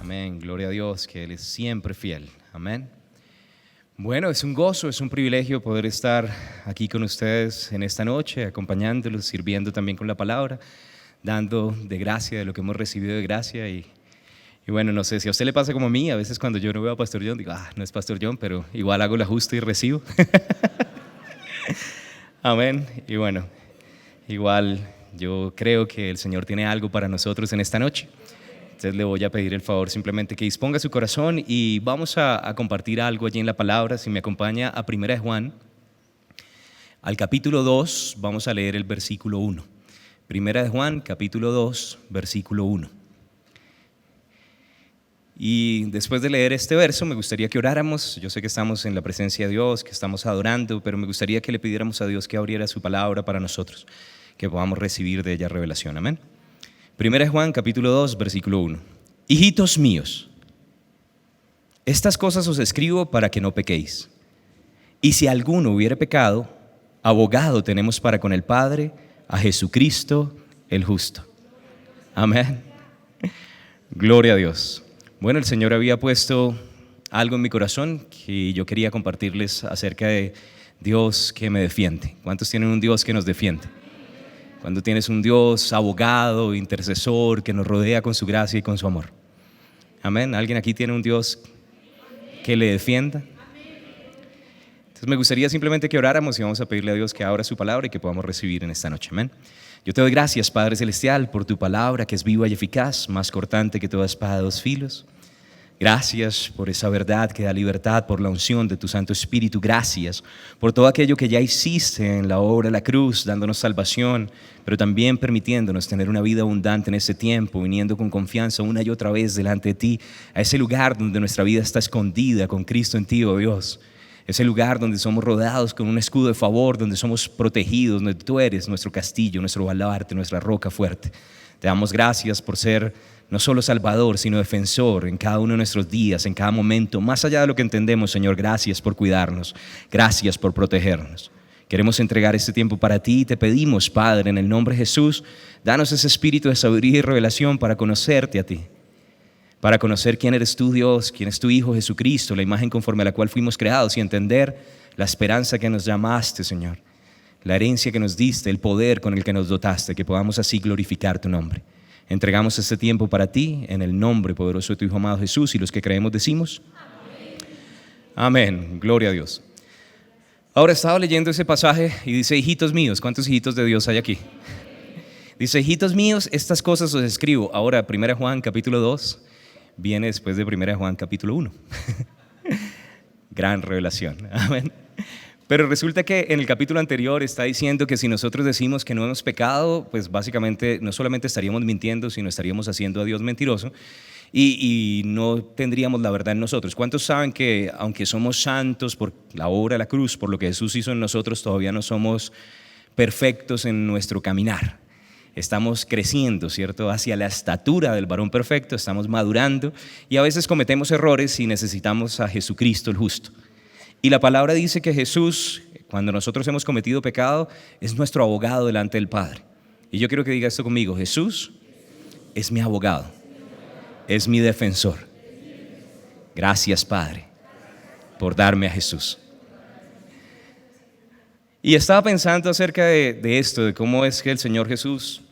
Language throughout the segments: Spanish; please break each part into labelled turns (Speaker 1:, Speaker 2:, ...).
Speaker 1: Amén, gloria a Dios, que Él es siempre fiel. Amén. Bueno, es un gozo, es un privilegio poder estar aquí con ustedes en esta noche, acompañándolos, sirviendo también con la palabra, dando de gracia de lo que hemos recibido de gracia. Y bueno, no sé si a usted le pasa como a mí, a veces cuando yo no veo a Pastor John, digo, no es Pastor John, pero igual hago el ajuste y recibo. Amén. Y bueno, igual yo creo que el Señor tiene algo para nosotros en esta noche. Entonces le voy a pedir el favor simplemente que disponga su corazón y vamos a compartir algo allí en la palabra. Si me acompaña a 1 de Juan, al capítulo 2, vamos a leer el versículo 1. 1 de Juan, capítulo 2, versículo 1. Y después de leer este verso me gustaría que oráramos. Yo sé que estamos en la presencia de Dios, que estamos adorando, pero me gustaría que le pidiéramos a Dios que abriera su palabra para nosotros, que podamos recibir de ella revelación. Amén. 1 de Juan, capítulo 2, versículo 1. Hijitos míos, estas cosas os escribo para que no pequéis. Y si alguno hubiere pecado, abogado tenemos para con el Padre, a Jesucristo el justo. Amén. Gloria a Dios. Bueno, el Señor había puesto algo en mi corazón que yo quería compartirles acerca de Dios que me defiende. ¿Cuántos tienen un Dios que nos defiende? Cuando tienes un Dios abogado, intercesor, que nos rodea con su gracia y con su amor. Amén. ¿Alguien aquí tiene un Dios que le defienda? Entonces me gustaría simplemente que oráramos y vamos a pedirle a Dios que abra su palabra y que podamos recibir en esta noche. Amén. Yo te doy gracias, Padre Celestial, por tu palabra que es viva y eficaz, más cortante que toda espada de dos filos. Gracias por esa verdad que da libertad, por la unción de tu Santo Espíritu. Gracias por todo aquello que ya hiciste en la obra de la cruz, dándonos salvación, pero también permitiéndonos tener una vida abundante en este tiempo, viniendo con confianza una y otra vez delante de ti, a ese lugar donde nuestra vida está escondida con Cristo en ti, oh Dios. Ese lugar donde somos rodeados con un escudo de favor, donde somos protegidos, donde tú eres nuestro castillo, nuestro baluarte, nuestra roca fuerte. Te damos gracias por ser no solo Salvador, sino defensor en cada uno de nuestros días, en cada momento, más allá de lo que entendemos, Señor. Gracias por cuidarnos, gracias por protegernos. Queremos entregar este tiempo para ti y te pedimos, Padre, en el nombre de Jesús, danos ese espíritu de sabiduría y revelación para conocerte a ti, para conocer quién eres tú, Dios, quién es tu Hijo Jesucristo, la imagen conforme a la cual fuimos creados, y entender la esperanza que nos llamaste, Señor, la herencia que nos diste, el poder con el que nos dotaste, que podamos así glorificar tu nombre. Entregamos este tiempo para ti en el nombre poderoso de tu Hijo amado Jesús, y los que creemos decimos amén. Amén, gloria a Dios. Ahora estaba leyendo ese pasaje y dice: hijitos míos. ¿Cuántos hijitos de Dios hay aquí? Dice: hijitos míos, estas cosas os escribo. Ahora 1 Juan capítulo 2 viene después de 1 Juan capítulo 1. Gran revelación, amén. Pero resulta que en el capítulo anterior está diciendo que si nosotros decimos que no hemos pecado, pues básicamente no solamente estaríamos mintiendo, sino estaríamos haciendo a Dios mentiroso y no tendríamos la verdad en nosotros. ¿Cuántos saben que aunque somos santos por la obra de la cruz, por lo que Jesús hizo en nosotros, todavía no somos perfectos en nuestro caminar? Estamos creciendo, ¿cierto?, hacia la estatura del varón perfecto, estamos madurando y a veces cometemos errores y necesitamos a Jesucristo el justo. Y la palabra dice que Jesús, cuando nosotros hemos cometido pecado, es nuestro abogado delante del Padre. Y yo quiero que diga esto conmigo: Jesús es mi abogado, es mi defensor. Gracias, Padre, por darme a Jesús. Y estaba pensando acerca de esto, de cómo es que el Señor Jesús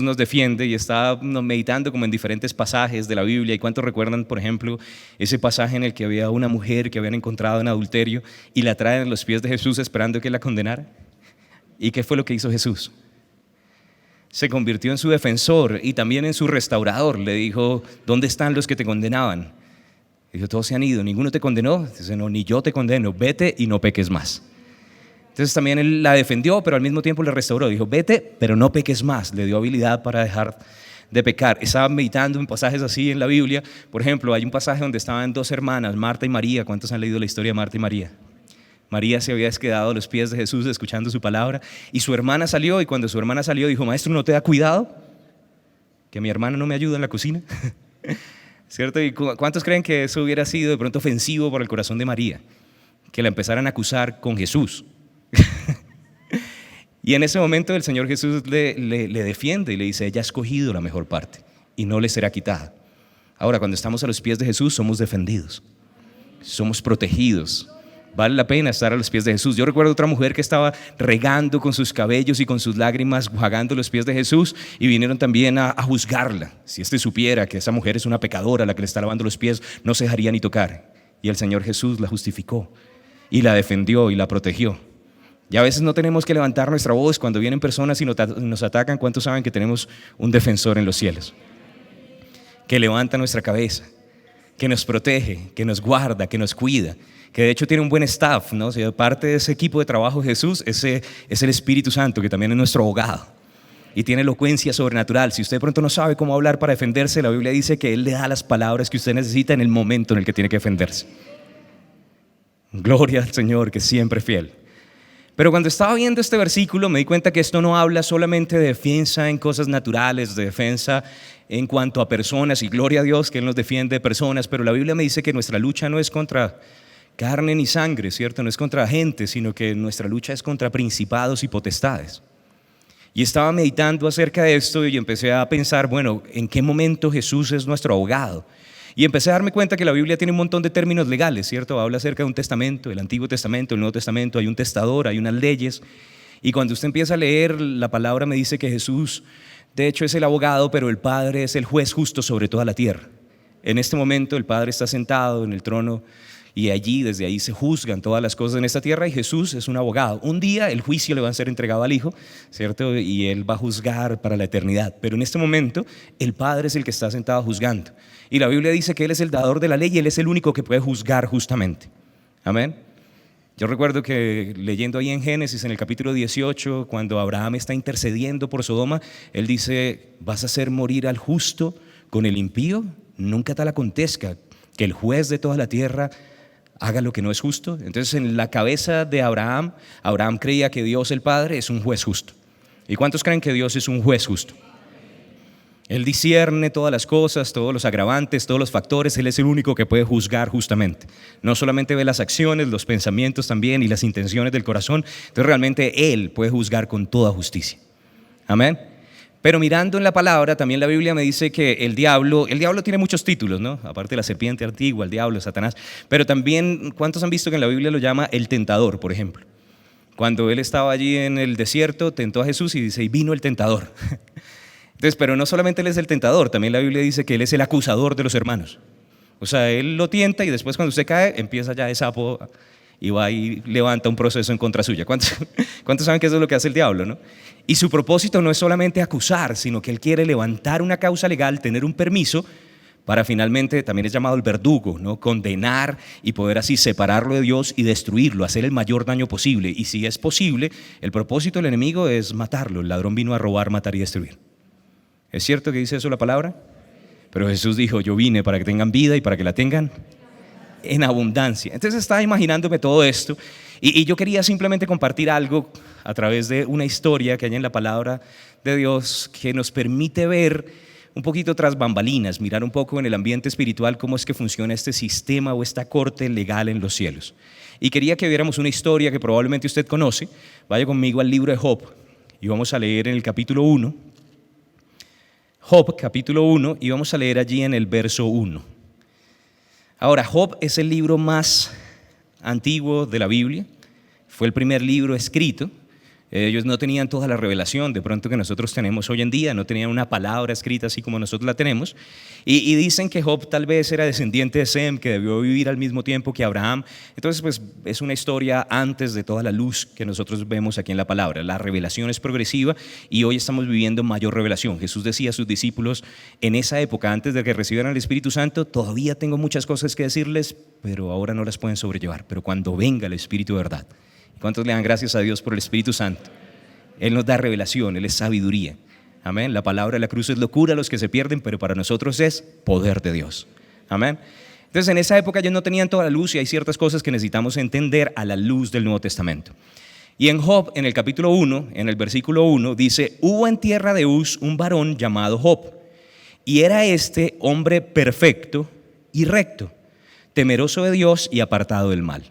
Speaker 1: nos defiende, y estaba meditando como en diferentes pasajes de la Biblia. ¿Y cuántos recuerdan, por ejemplo, ese pasaje en el que había una mujer que habían encontrado en adulterio y la traen a los pies de Jesús esperando que la condenara? ¿Y qué fue lo que hizo Jesús? Se convirtió en su defensor y también en su restaurador. Le dijo: ¿dónde están los que te condenaban? Dijo: todos se han ido, ninguno te condenó. Dice: no, ni yo te condeno, vete y no peques más. Entonces también él la defendió, pero al mismo tiempo le restauró. Dijo: vete, pero no peques más. Le dio habilidad para dejar de pecar. Estaba meditando en pasajes así en la Biblia. Por ejemplo, hay un pasaje donde estaban dos hermanas, Marta y María. ¿Cuántos han leído la historia de Marta y María? María se había quedado a los pies de Jesús escuchando su palabra, y su hermana salió, y cuando su hermana salió dijo: maestro, ¿no te da cuidado que mi hermana no me ayuda en la cocina? ¿Cierto? ¿Y cuántos creen que eso hubiera sido de pronto ofensivo para el corazón de María? Que la empezaran a acusar con Jesús. Y en ese momento el Señor Jesús le defiende y le dice: ella ha escogido la mejor parte y no le será quitada. Ahora, cuando estamos a los pies de Jesús, somos defendidos, somos protegidos. Vale la pena estar a los pies de Jesús. Yo recuerdo otra mujer que estaba regando con sus cabellos y con sus lágrimas, jugando los pies de Jesús, y vinieron también a juzgarla. Si supiera que esa mujer es una pecadora, la que le está lavando los pies, no se dejaría ni tocar. Y el Señor Jesús la justificó y la defendió y la protegió. Y a veces no tenemos que levantar nuestra voz cuando vienen personas y nos atacan. ¿Cuántos saben que tenemos un defensor en los cielos? Que levanta nuestra cabeza, que nos protege, que nos guarda, que nos cuida, que de hecho tiene un buen staff, ¿no? O sea, parte de ese equipo de trabajo de Jesús es el Espíritu Santo, que también es nuestro abogado y tiene elocuencia sobrenatural. Si usted de pronto no sabe cómo hablar para defenderse, la Biblia dice que Él le da las palabras que usted necesita en el momento en el que tiene que defenderse. Gloria al Señor, que es siempre fiel. Pero cuando estaba viendo este versículo me di cuenta que esto no habla solamente de defensa en cosas naturales, de defensa en cuanto a personas, y gloria a Dios que Él nos defiende de personas, pero la Biblia me dice que nuestra lucha no es contra carne ni sangre, ¿cierto? No es contra gente, sino que nuestra lucha es contra principados y potestades. Y estaba meditando acerca de esto y empecé a pensar, bueno, ¿en qué momento Jesús es nuestro abogado? Y empecé a darme cuenta que la Biblia tiene un montón de términos legales, ¿cierto? Habla acerca de un testamento, el Antiguo Testamento, el Nuevo Testamento, hay un testador, hay unas leyes. Y cuando usted empieza a leer, la palabra me dice que Jesús, de hecho, es el abogado, pero el Padre es el juez justo sobre toda la tierra. En este momento el Padre está sentado en el trono y allí, desde ahí se juzgan todas las cosas en esta tierra, y Jesús es un abogado. Un día el juicio le va a ser entregado al Hijo, ¿cierto? Y Él va a juzgar para la eternidad. Pero en este momento el Padre es el que está sentado juzgando. Y la Biblia dice que Él es el dador de la ley y Él es el único que puede juzgar justamente. Amén. Yo recuerdo que leyendo ahí en Génesis, en el capítulo 18, cuando Abraham está intercediendo por Sodoma, Él dice: ¿vas a hacer morir al justo con el impío? Nunca tal acontezca que el juez de toda la tierra haga lo que no es justo. Entonces, en la cabeza de Abraham creía que Dios el Padre es un juez justo. ¿Y cuántos creen que Dios es un juez justo? Él discierne todas las cosas, todos los agravantes, todos los factores. Él es el único que puede juzgar justamente. No solamente ve las acciones, los pensamientos también y las intenciones del corazón. Entonces realmente Él puede juzgar con toda justicia. Amén. Pero mirando en la palabra, también la Biblia me dice que el diablo tiene muchos títulos, ¿no? Aparte de la serpiente antigua, el diablo, Satanás. Pero también, ¿cuántos han visto que en la Biblia lo llama el tentador, por ejemplo? Cuando Él estaba allí en el desierto, tentó a Jesús y dice: y vino el tentador. Entonces, pero no solamente Él es el tentador, también la Biblia dice que Él es el acusador de los hermanos. O sea, Él lo tienta y después cuando usted cae, empieza ya de sapo y va y levanta un proceso en contra suya. ¿Cuántos saben que eso es lo que hace el diablo, no? Y su propósito no es solamente acusar, sino que Él quiere levantar una causa legal, tener un permiso para finalmente, también es llamado el verdugo, ¿no? Condenar y poder así separarlo de Dios y destruirlo, hacer el mayor daño posible. Y si es posible, el propósito del enemigo es matarlo. El ladrón vino a robar, matar y destruir. ¿Es cierto que dice eso la palabra? Pero Jesús dijo: yo vine para que tengan vida y para que la tengan en abundancia. Entonces estaba imaginándome todo esto y yo quería simplemente compartir algo a través de una historia que hay en la palabra de Dios que nos permite ver un poquito tras bambalinas, mirar un poco en el ambiente espiritual cómo es que funciona este sistema o esta corte legal en los cielos. Y quería que viéramos una historia que probablemente usted conoce. Vaya conmigo al libro de Job y vamos a leer en el capítulo 1. Job, capítulo 1, y vamos a leer allí en el verso 1. Ahora, Job es el libro más antiguo de la Biblia, fue el primer libro escrito. Ellos no tenían toda la revelación de pronto que nosotros tenemos hoy en día, no tenían una palabra escrita así como nosotros la tenemos, y dicen que Job tal vez era descendiente de Sem, que debió vivir al mismo tiempo que Abraham. Entonces pues es una historia antes de toda la luz que nosotros vemos aquí en la palabra. La revelación es progresiva y hoy estamos viviendo mayor revelación. Jesús decía a sus discípulos en esa época, antes de que recibieran el Espíritu Santo: todavía tengo muchas cosas que decirles, pero ahora no las pueden sobrellevar, pero cuando venga el Espíritu de verdad. ¿Cuántos le dan gracias a Dios por el Espíritu Santo? Él nos da revelación, Él es sabiduría. Amén. La palabra de la cruz es locura a los que se pierden, pero para nosotros es poder de Dios. Amén. Entonces en esa época ellos no tenían toda la luz y hay ciertas cosas que necesitamos entender a la luz del Nuevo Testamento. Y en Job, en el capítulo 1, en el versículo 1, dice: hubo en tierra de Uz un varón llamado Job, y era este hombre perfecto y recto, temeroso de Dios y apartado del mal.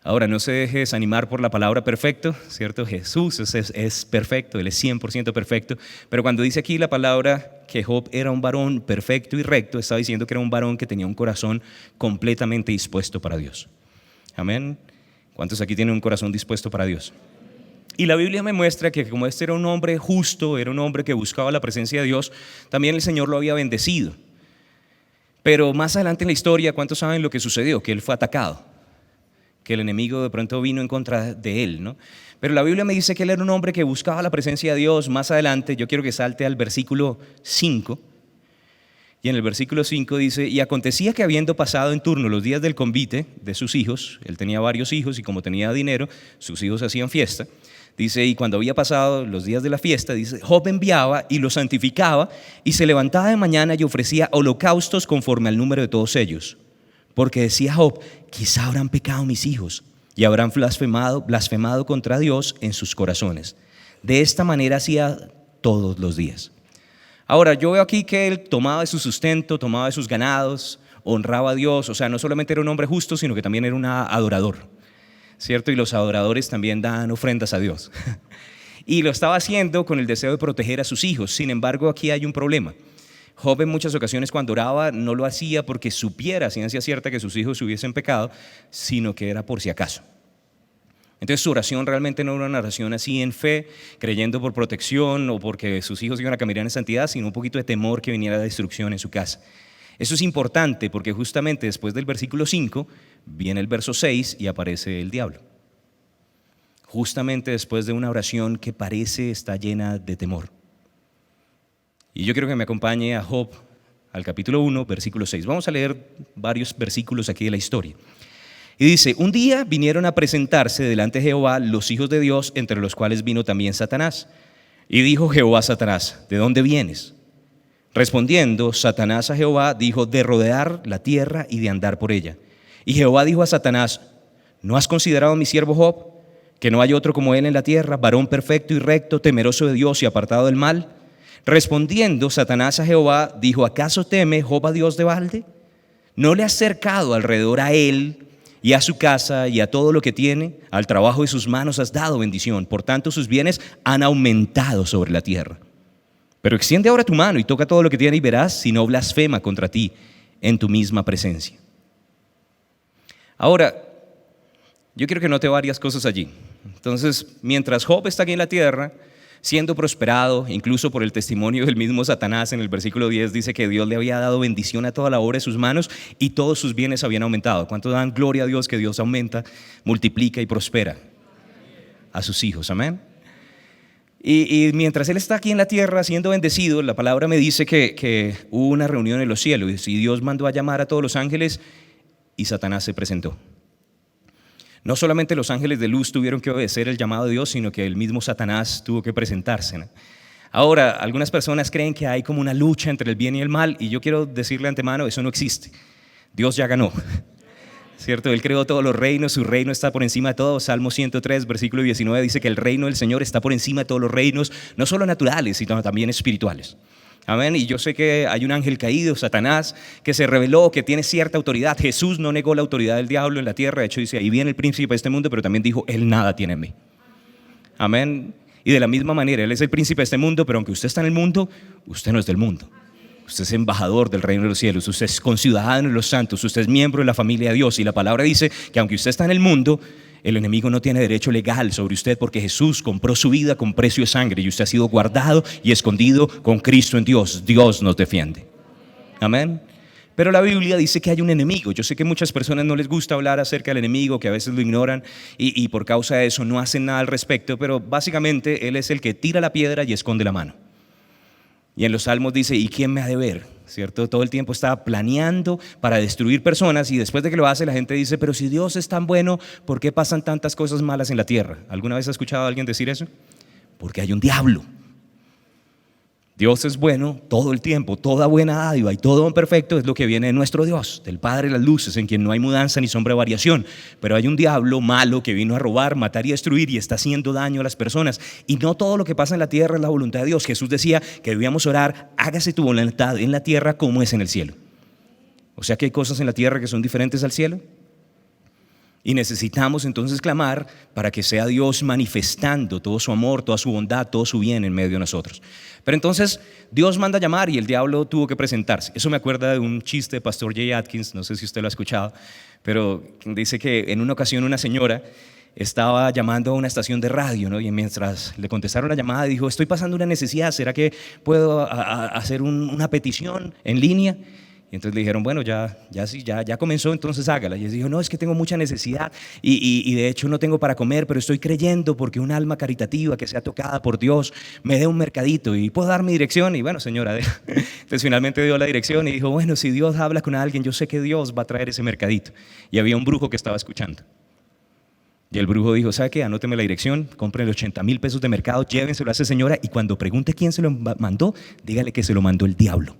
Speaker 1: Ahora, no se deje desanimar por la palabra perfecto, ¿cierto? Jesús es perfecto, Él es 100% perfecto, pero cuando dice aquí la palabra que Job era un varón perfecto y recto, está diciendo que era un varón que tenía un corazón completamente dispuesto para Dios. Amén. ¿Cuántos aquí tienen un corazón dispuesto para Dios? Y la Biblia me muestra que como este era un hombre justo, era un hombre que buscaba la presencia de Dios, también el Señor lo había bendecido. Pero más adelante en la historia, ¿cuántos saben lo que sucedió? Que él fue atacado, que el enemigo de pronto vino en contra de él, ¿no? Pero la Biblia me dice que él era un hombre que buscaba la presencia de Dios. Más adelante, yo quiero que salte al versículo 5. Y en el versículo 5 dice: y acontecía que habiendo pasado en turno los días del convite de sus hijos, él tenía varios hijos y como tenía dinero, sus hijos hacían fiesta. Dice, y cuando había pasado los días de la fiesta, dice, Job enviaba y los santificaba y se levantaba de mañana y ofrecía holocaustos conforme al número de todos ellos. Porque decía Job, quizá habrán pecado mis hijos y habrán blasfemado contra Dios en sus corazones. De esta manera hacía todos los días. Ahora, yo veo aquí que él tomaba de su sustento, tomaba de sus ganados, honraba a Dios. O sea, no solamente era un hombre justo, sino que también era un adorador, ¿cierto? Y los adoradores también dan ofrendas a Dios. Y lo estaba haciendo con el deseo de proteger a sus hijos. Sin embargo, aquí hay un problema. Job en muchas ocasiones cuando oraba no lo hacía porque supiera ciencia cierta que sus hijos hubiesen pecado, sino que era por si acaso. Entonces su oración realmente no era una oración así en fe, creyendo por protección o porque sus hijos iban a caminar en santidad, sino un poquito de temor que viniera la destrucción en su casa. Eso es importante porque justamente después del versículo 5 viene el verso 6 y aparece el diablo. Justamente después de una oración que parece está llena de temor. Y yo quiero que me acompañe a Job, al capítulo 1, versículo 6. Vamos a leer varios versículos aquí de la historia. Y dice, un día vinieron a presentarse delante de Jehová los hijos de Dios, entre los cuales vino también Satanás. Y dijo Jehová a Satanás, ¿de dónde vienes? Respondiendo Satanás a Jehová, dijo, de rodear la tierra y de andar por ella. Y Jehová dijo a Satanás, ¿no has considerado a mi siervo Job, que no hay otro como él en la tierra, varón perfecto y recto, temeroso de Dios y apartado del mal? Respondiendo Satanás a Jehová, dijo, ¿acaso teme Job a Dios de balde? ¿No le has cercado alrededor a él y a su casa y a todo lo que tiene? Al trabajo de sus manos has dado bendición, por tanto sus bienes han aumentado sobre la tierra. Pero extiende ahora tu mano y toca todo lo que tiene y verás si no blasfema contra ti en tu misma presencia. Ahora, yo quiero que note varias cosas allí. Entonces, mientras Job está aquí en la tierra, siendo prosperado, incluso por el testimonio del mismo Satanás, en el versículo 10 dice que Dios le había dado bendición a toda la obra de sus manos y todos sus bienes habían aumentado. ¿Cuánto dan gloria a Dios que Dios aumenta, multiplica y prospera a sus hijos? Amén. Y mientras él está aquí en la tierra siendo bendecido, la palabra me dice que hubo una reunión en los cielos y Dios mandó a llamar a todos los ángeles y Satanás se presentó. No solamente los ángeles de luz tuvieron que obedecer el llamado de Dios, sino que el mismo Satanás tuvo que presentarse, ¿no? Ahora, algunas personas creen que hay como una lucha entre el bien y el mal, y yo quiero decirle de antemano, eso no existe. Dios ya ganó, ¿cierto? Él creó todos los reinos, su reino está por encima de todo. Salmo 103, versículo 19 dice que el reino del Señor está por encima de todos los reinos, no solo naturales, sino también espirituales. Amén. Y yo sé que hay un ángel caído, Satanás, que se rebeló, que tiene cierta autoridad. Jesús no negó la autoridad del diablo en la tierra. De hecho dice, ahí viene el príncipe de este mundo, pero también dijo, él nada tiene en mí. Amén. Y de la misma manera, él es el príncipe de este mundo, pero aunque usted está en el mundo, usted no es del mundo. Usted es embajador del reino de los cielos, usted es conciudadano de los santos, usted es miembro de la familia de Dios. Y la palabra dice que aunque usted está en el mundo, el enemigo no tiene derecho legal sobre usted porque Jesús compró su vida con precio de sangre y usted ha sido guardado y escondido con Cristo en Dios. Dios nos defiende. Amén. Pero la Biblia dice que hay un enemigo. Yo sé que a muchas personas no les gusta hablar acerca del enemigo, que a veces lo ignoran y por causa de eso no hacen nada al respecto, pero básicamente él es el que tira la piedra y esconde la mano. Y en los Salmos dice, ¿y quién me ha de ver? ¿Cierto? Todo el tiempo está planeando para destruir personas y después de que lo hace la gente dice, pero si Dios es tan bueno, ¿por qué pasan tantas cosas malas en la tierra? ¿Alguna vez ha escuchado a alguien decir eso? Porque hay un diablo. Dios es bueno todo el tiempo, toda buena dádiva y todo don perfecto es lo que viene de nuestro Dios, del Padre de las luces, en quien no hay mudanza ni sombra de variación. Pero hay un diablo malo que vino a robar, matar y destruir y está haciendo daño a las personas. Y no todo lo que pasa en la tierra es la voluntad de Dios. Jesús decía que debíamos orar, hágase tu voluntad en la tierra como es en el cielo. O sea que hay cosas en la tierra que son diferentes al cielo. Y necesitamos entonces clamar para que sea Dios manifestando todo su amor, toda su bondad, todo su bien en medio de nosotros. Pero entonces Dios manda a llamar y el diablo tuvo que presentarse. Eso me acuerda de un chiste de Pastor Jay Atkins, no sé si usted lo ha escuchado, pero dice que en una ocasión una señora estaba llamando a una estación de radio, ¿no? Y mientras le contestaron la llamada dijo: estoy pasando una necesidad, ¿será que puedo hacer una petición en línea? Y entonces le dijeron: bueno, ya comenzó, entonces hágala. Y ella dijo: no, es que tengo mucha necesidad y de hecho no tengo para comer, pero estoy creyendo porque un alma caritativa que sea tocada por Dios me dé un mercadito y puedo dar mi dirección. Y bueno, señora, entonces finalmente dio la dirección y dijo: bueno, si Dios habla con alguien, yo sé que Dios va a traer ese mercadito. Y había un brujo que estaba escuchando. Y el brujo dijo: ¿sabe qué? Anóteme la dirección, compren 80,000 pesos de mercado, llévenselo a esa señora y cuando pregunte quién se lo mandó, dígale que se lo mandó el diablo.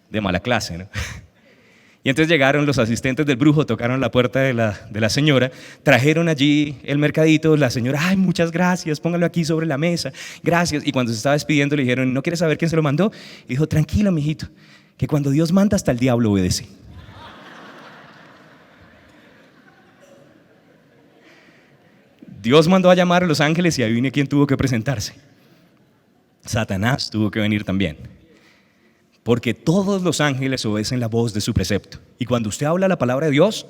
Speaker 1: De mala clase, ¿no? Y entonces llegaron los asistentes del brujo, tocaron la puerta de la señora, trajeron allí el mercadito, la señora: ay, muchas gracias, póngalo aquí sobre la mesa, gracias. Y cuando se estaba despidiendo le dijeron: ¿no quiere saber quién se lo mandó? Y dijo: tranquilo, mijito, que cuando Dios manda hasta el diablo obedece. Dios mandó a llamar a los ángeles y adivine quién tuvo que presentarse. Satanás tuvo que venir también. Porque todos los ángeles obedecen la voz de su precepto. Y cuando usted habla la palabra de Dios,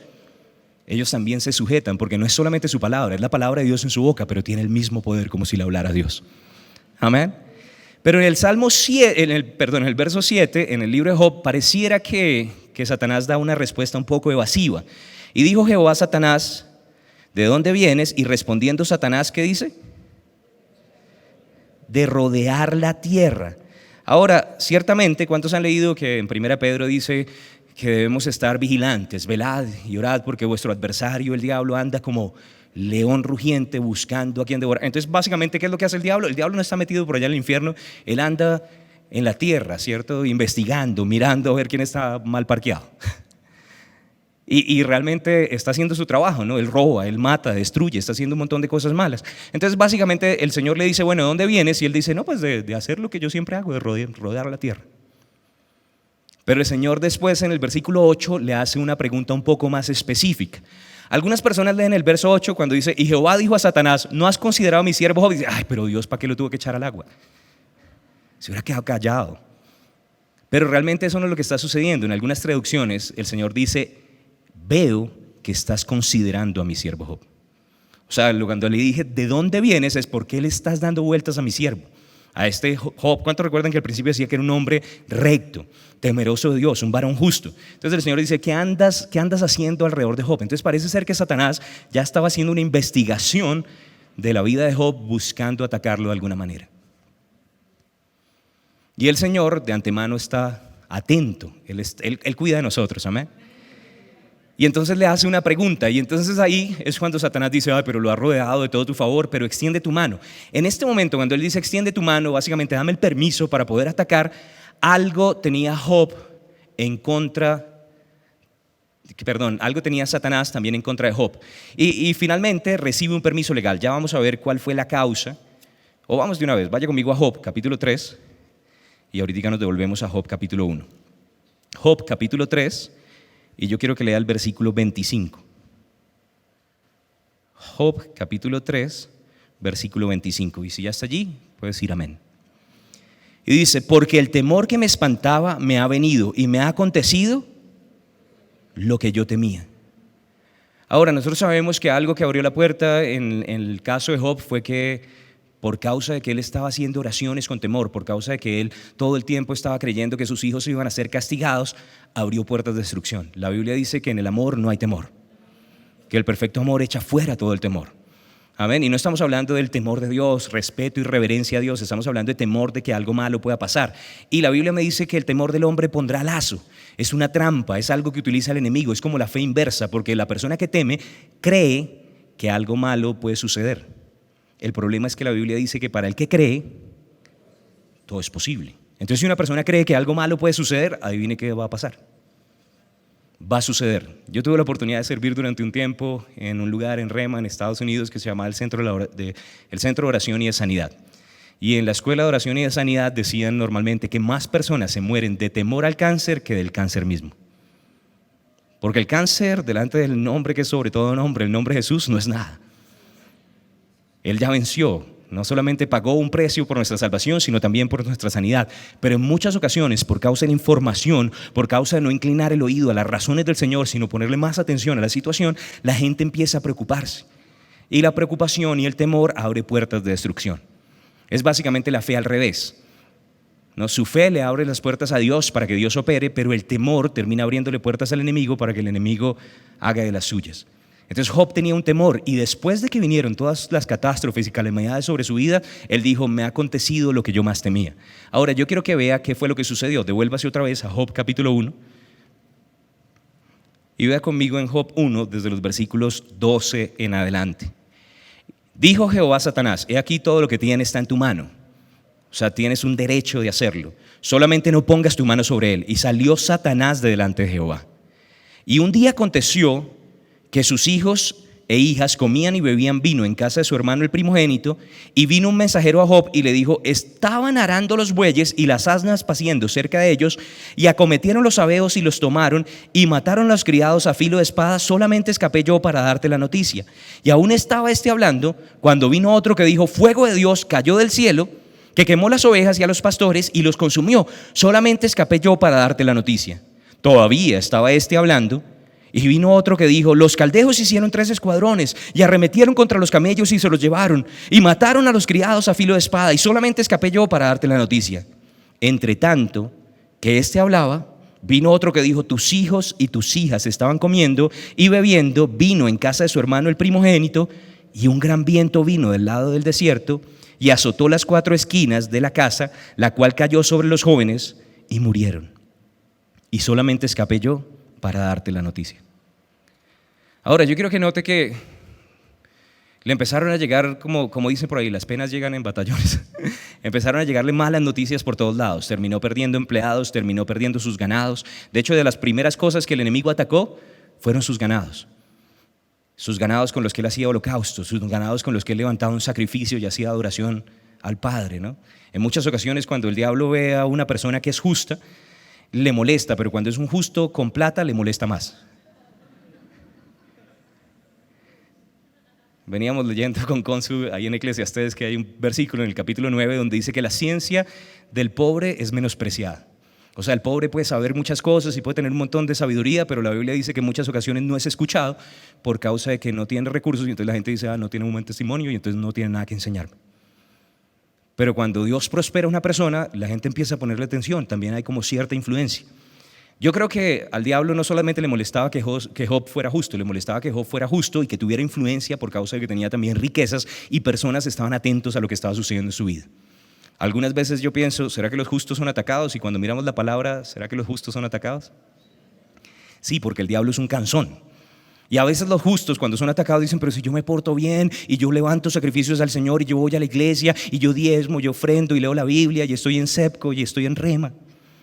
Speaker 1: ellos también se sujetan, porque no es solamente su palabra, es la palabra de Dios en su boca, pero tiene el mismo poder como si la hablara Dios. Amén. Pero en el Salmo 7, en el verso 7, en el libro de Job, pareciera que Satanás da una respuesta un poco evasiva. Y dijo Jehová a Satanás: ¿de dónde vienes? Y respondiendo Satanás, ¿qué dice? De rodear la tierra. Ahora, ciertamente, ¿cuántos han leído que en 1 Pedro dice que debemos estar vigilantes, velad y orad porque vuestro adversario, el diablo, anda como león rugiente buscando a quien devorar? Entonces, básicamente, ¿qué es lo que hace el diablo? El diablo no está metido por allá en el infierno, él anda en la tierra, ¿cierto? Investigando, mirando a ver quién está mal parqueado. Y realmente está haciendo su trabajo, ¿no? Él roba, él mata, destruye, está haciendo un montón de cosas malas. Entonces, básicamente, el Señor le dice: bueno, ¿de dónde vienes? Y él dice: no, pues de hacer lo que yo siempre hago, de rodear la tierra. Pero el Señor después, en el versículo 8, le hace una pregunta un poco más específica. Algunas personas leen el verso 8 cuando dice: y Jehová dijo a Satanás: ¿no has considerado a mi siervo Job? Y dice: ay, pero Dios, ¿para qué lo tuvo que echar al agua? Se hubiera quedado callado. Pero realmente eso no es lo que está sucediendo. En algunas traducciones, el Señor dice: veo que estás considerando a mi siervo Job. O sea, cuando le dije: ¿de dónde vienes? Es porque le estás dando vueltas a mi siervo, a este Job. ¿Cuántos recuerdan que al principio decía que era un hombre recto, temeroso de Dios, un varón justo? Entonces el Señor dice: ¿qué andas haciendo alrededor de Job? Entonces parece ser que Satanás ya estaba haciendo una investigación de la vida de Job, buscando atacarlo de alguna manera. Y el Señor de antemano está atento, Él cuida de nosotros, amén. Y entonces le hace una pregunta, y entonces ahí es cuando Satanás dice: ay, pero lo has rodeado de todo tu favor, pero extiende tu mano. En este momento, cuando él dice extiende tu mano, básicamente dame el permiso para poder atacar. Algo tenía algo tenía Satanás también en contra de Job. Y finalmente recibe un permiso legal. Ya vamos a ver cuál fue la causa. O vamos de una vez, vaya conmigo a Job, capítulo 3, y ahorita nos devolvemos a Job, capítulo 1. Job, capítulo 3. Y yo quiero que lea el versículo 25. Job, capítulo 3, versículo 25. Y si ya está allí, puedes decir amén. Y dice: porque el temor que me espantaba me ha venido y me ha acontecido lo que yo temía. Ahora, nosotros sabemos que algo que abrió la puerta en el caso de Job fue que por causa de que él estaba haciendo oraciones con temor, por causa de que él todo el tiempo estaba creyendo que sus hijos iban a ser castigados, abrió puertas de destrucción. La Biblia dice que en el amor no hay temor, que el perfecto amor echa fuera todo el temor. Amén. Y no estamos hablando del temor de Dios, respeto y reverencia a Dios, estamos hablando de temor de que algo malo pueda pasar. Y la Biblia me dice que el temor del hombre pondrá lazo, es una trampa, es algo que utiliza el enemigo, es como la fe inversa, porque la persona que teme cree que algo malo puede suceder. El problema es que la Biblia dice que para el que cree, todo es posible. Entonces, si una persona cree que algo malo puede suceder, adivine qué va a pasar. Va a suceder. Yo tuve la oportunidad de servir durante un tiempo en un lugar en Rema, en Estados Unidos, que se llamaba el Centro de Oración y de Sanidad. Y en la escuela de oración y de sanidad decían normalmente que más personas se mueren de temor al cáncer que del cáncer mismo. Porque el cáncer delante del nombre que es sobre todo nombre, el nombre de Jesús, no es nada. Él ya venció. No solamente pagó un precio por nuestra salvación, sino también por nuestra sanidad. Pero en muchas ocasiones, por causa de la información, por causa de no inclinar el oído a las razones del Señor, sino ponerle más atención a la situación, la gente empieza a preocuparse. Y la preocupación y el temor abre puertas de destrucción. Es básicamente la fe al revés. ¿No? Su fe le abre las puertas a Dios para que Dios opere, pero el temor termina abriéndole puertas al enemigo para que el enemigo haga de las suyas. Entonces Job tenía un temor, y después de que vinieron todas las catástrofes y calamidades sobre su vida, él dijo: me ha acontecido lo que yo más temía. Ahora yo quiero que vea qué fue lo que sucedió. Devuélvase otra vez a Job capítulo 1 y vea conmigo en Job 1 desde los versículos 12 en adelante. Dijo Jehová a Satanás: he aquí todo lo que tienes está en tu mano. O sea, tienes un derecho de hacerlo. Solamente no pongas tu mano sobre él. Y salió Satanás de delante de Jehová. Y un día aconteció que sus hijos e hijas comían y bebían vino en casa de su hermano el primogénito, y vino un mensajero a Job y le dijo: estaban arando los bueyes y las asnas paciendo cerca de ellos, y acometieron los sabeos y los tomaron y mataron a los criados a filo de espada. Solamente escapé yo para darte la noticia. Y aún estaba hablando cuando vino otro que dijo: fuego de Dios cayó del cielo, que quemó las ovejas y a los pastores y los consumió. Solamente escapé yo para darte la noticia. Todavía estaba hablando, y vino otro que dijo: los caldeos hicieron 3 escuadrones y arremetieron contra los camellos y se los llevaron y mataron a los criados a filo de espada, y solamente escapé yo para darte la noticia. Entre tanto que hablaba, vino otro que dijo: tus hijos y tus hijas estaban comiendo y bebiendo vino en casa de su hermano el primogénito, y un gran viento vino del lado del desierto y azotó las 4 esquinas de la casa, la cual cayó sobre los jóvenes y murieron. Y solamente escapé yo para darte la noticia. Ahora, yo quiero que note que le empezaron a llegar, como dicen por ahí, las penas llegan en batallones. Empezaron a llegarle malas noticias por todos lados. Terminó perdiendo empleados, terminó perdiendo sus ganados. De hecho, de las primeras cosas que el enemigo atacó fueron sus ganados. Sus ganados con los que él hacía holocaustos, sus ganados con los que él levantaba un sacrificio y hacía adoración al Padre, ¿no? En muchas ocasiones, cuando el diablo ve a una persona que es justa, le molesta, pero cuando es un justo con plata, le molesta más. Veníamos leyendo con Consu ahí en Eclesiastés que hay un versículo en el capítulo 9 donde dice que la ciencia del pobre es menospreciada. O sea, el pobre puede saber muchas cosas y puede tener un montón de sabiduría, pero la Biblia dice que en muchas ocasiones no es escuchado por causa de que no tiene recursos, y entonces la gente dice: no tiene un buen testimonio y entonces no tiene nada que enseñarme. Pero cuando Dios prospera a una persona, la gente empieza a ponerle atención, también hay como cierta influencia. Yo creo que al diablo no solamente le molestaba que Job fuera justo, le molestaba que Job fuera justo y que tuviera influencia por causa de que tenía también riquezas y personas estaban atentos a lo que estaba sucediendo en su vida. Algunas veces yo pienso: ¿será que los justos son atacados? Y cuando miramos la palabra, ¿será que los justos son atacados? Sí, porque el diablo es un cansón. Y a veces los justos, cuando son atacados, dicen: pero si yo me porto bien y yo levanto sacrificios al Señor y yo voy a la iglesia y yo diezmo, yo ofrendo y leo la Biblia y estoy en Sepco y estoy en Rema,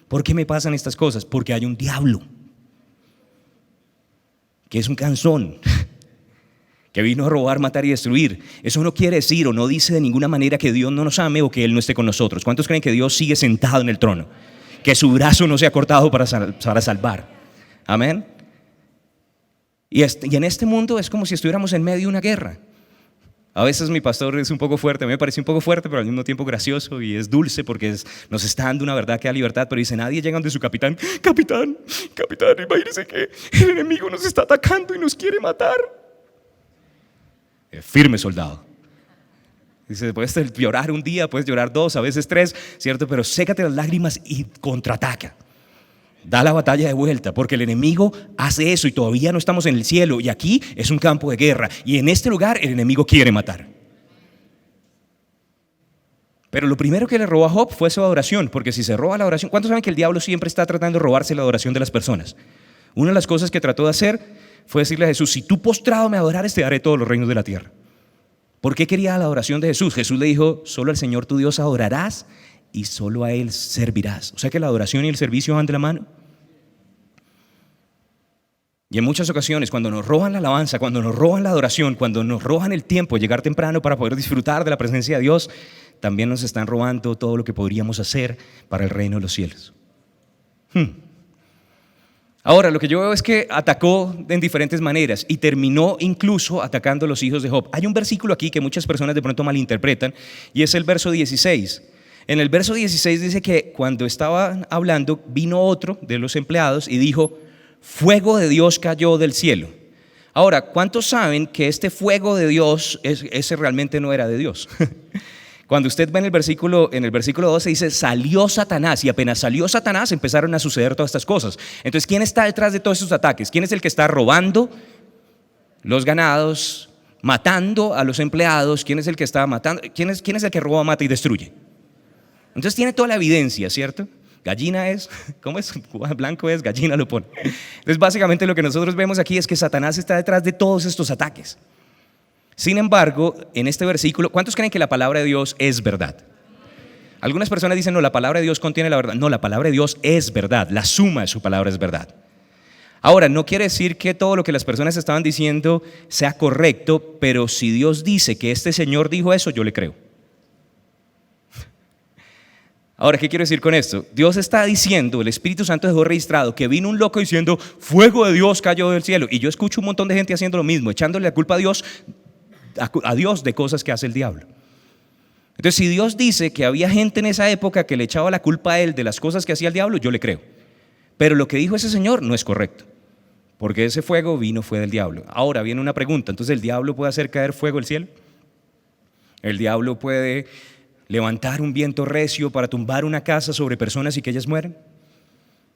Speaker 1: ¿por qué me pasan estas cosas? Porque hay un diablo que es un cansón, que vino a robar, matar y destruir. Eso no quiere decir o no dice de ninguna manera que Dios no nos ame o que Él no esté con nosotros. ¿Cuántos creen que Dios sigue sentado en el trono? Que su brazo no se ha cortado para salvar. Amén. Y en este mundo es como si estuviéramos en medio de una guerra. A veces mi pastor es un poco fuerte, a mí me parece un poco fuerte, pero al mismo tiempo gracioso, y es dulce porque nos está dando una verdad que da libertad. Pero dice: nadie llega donde su capitán: capitán, imagínese que el enemigo nos está atacando y nos quiere matar. Firme, soldado. Dice: puedes llorar un día, puedes llorar 2, a veces 3, ¿cierto? Pero sécate las lágrimas y contraataca. Da la batalla de vuelta, porque el enemigo hace eso y todavía no estamos en el cielo, y aquí es un campo de guerra, y en este lugar el enemigo quiere matar. Pero lo primero que le robó a Job fue su adoración, porque si se roba la adoración, ¿cuántos saben que el diablo siempre está tratando de robarse la adoración de las personas? Una de las cosas que trató de hacer fue decirle a Jesús: si tú postrado me adorares, te daré todos los reinos de la tierra. ¿Por qué quería la adoración de Jesús? Jesús le dijo: solo al Señor tu Dios adorarás y solo a Él servirás. O sea que la adoración y el servicio van de la mano. Y en muchas ocasiones, cuando nos roban la alabanza, cuando nos roban la adoración, cuando nos roban el tiempo, llegar temprano para poder disfrutar de la presencia de Dios, también nos están robando todo lo que podríamos hacer para el reino de los cielos. Ahora, lo que yo veo es que atacó en diferentes maneras y terminó incluso atacando a los hijos de Job. Hay un versículo aquí que muchas personas de pronto malinterpretan y es el verso 16. En el verso 16 dice que cuando estaban hablando, vino otro de los empleados y dijo: fuego de Dios cayó del cielo. Ahora, ¿cuántos saben que este fuego de Dios, ese realmente no era de Dios? Cuando usted ve en el versículo 12 dice: salió Satanás, y apenas salió Satanás empezaron a suceder todas estas cosas. Entonces, ¿quién está detrás de todos estos ataques? ¿Quién es el que está robando los ganados, matando a los empleados? ¿Quién es el que está matando? ¿Quién es el que roba, mata y destruye? Entonces tiene toda la evidencia, ¿cierto? Gallina es, ¿cómo es? Blanco es, gallina lo pone. Entonces básicamente lo que nosotros vemos aquí es que Satanás está detrás de todos estos ataques. Sin embargo, en este versículo, ¿cuántos creen que la palabra de Dios es verdad? Algunas personas dicen: no, la palabra de Dios contiene la verdad. No, la palabra de Dios es verdad, la suma de su palabra es verdad. Ahora, no quiere decir que todo lo que las personas estaban diciendo sea correcto, pero si Dios dice que este Señor dijo eso, yo le creo. Ahora, ¿qué quiero decir con esto? Dios está diciendo, el Espíritu Santo dejó registrado que vino un loco diciendo: fuego de Dios cayó del cielo. Y yo escucho un montón de gente haciendo lo mismo, echándole la culpa a Dios de cosas que hace el diablo. Entonces, si Dios dice que había gente en esa época que le echaba la culpa a él de las cosas que hacía el diablo, yo le creo. Pero lo que dijo ese señor no es correcto, porque ese fuego fue del diablo. Ahora viene una pregunta: ¿entonces el diablo puede hacer caer fuego del cielo? ¿El diablo puede levantar un viento recio para tumbar una casa sobre personas y que ellas mueren?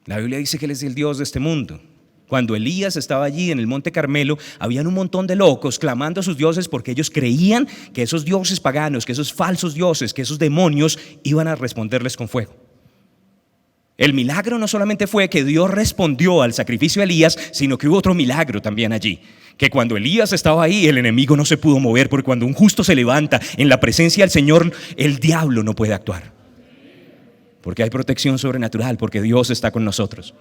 Speaker 1: La Biblia dice que Él es el Dios de este mundo. Cuando Elías estaba allí en el monte Carmelo, habían un montón de locos clamando a sus dioses porque ellos creían que esos dioses paganos, que esos falsos dioses, que esos demonios iban a responderles con fuego. El milagro no solamente fue que Dios respondió al sacrificio de Elías, sino que hubo otro milagro también allí. Que cuando Elías estaba ahí, el enemigo no se pudo mover, porque cuando un justo se levanta en la presencia del Señor, el diablo no puede actuar. Porque hay protección sobrenatural, porque Dios está con nosotros.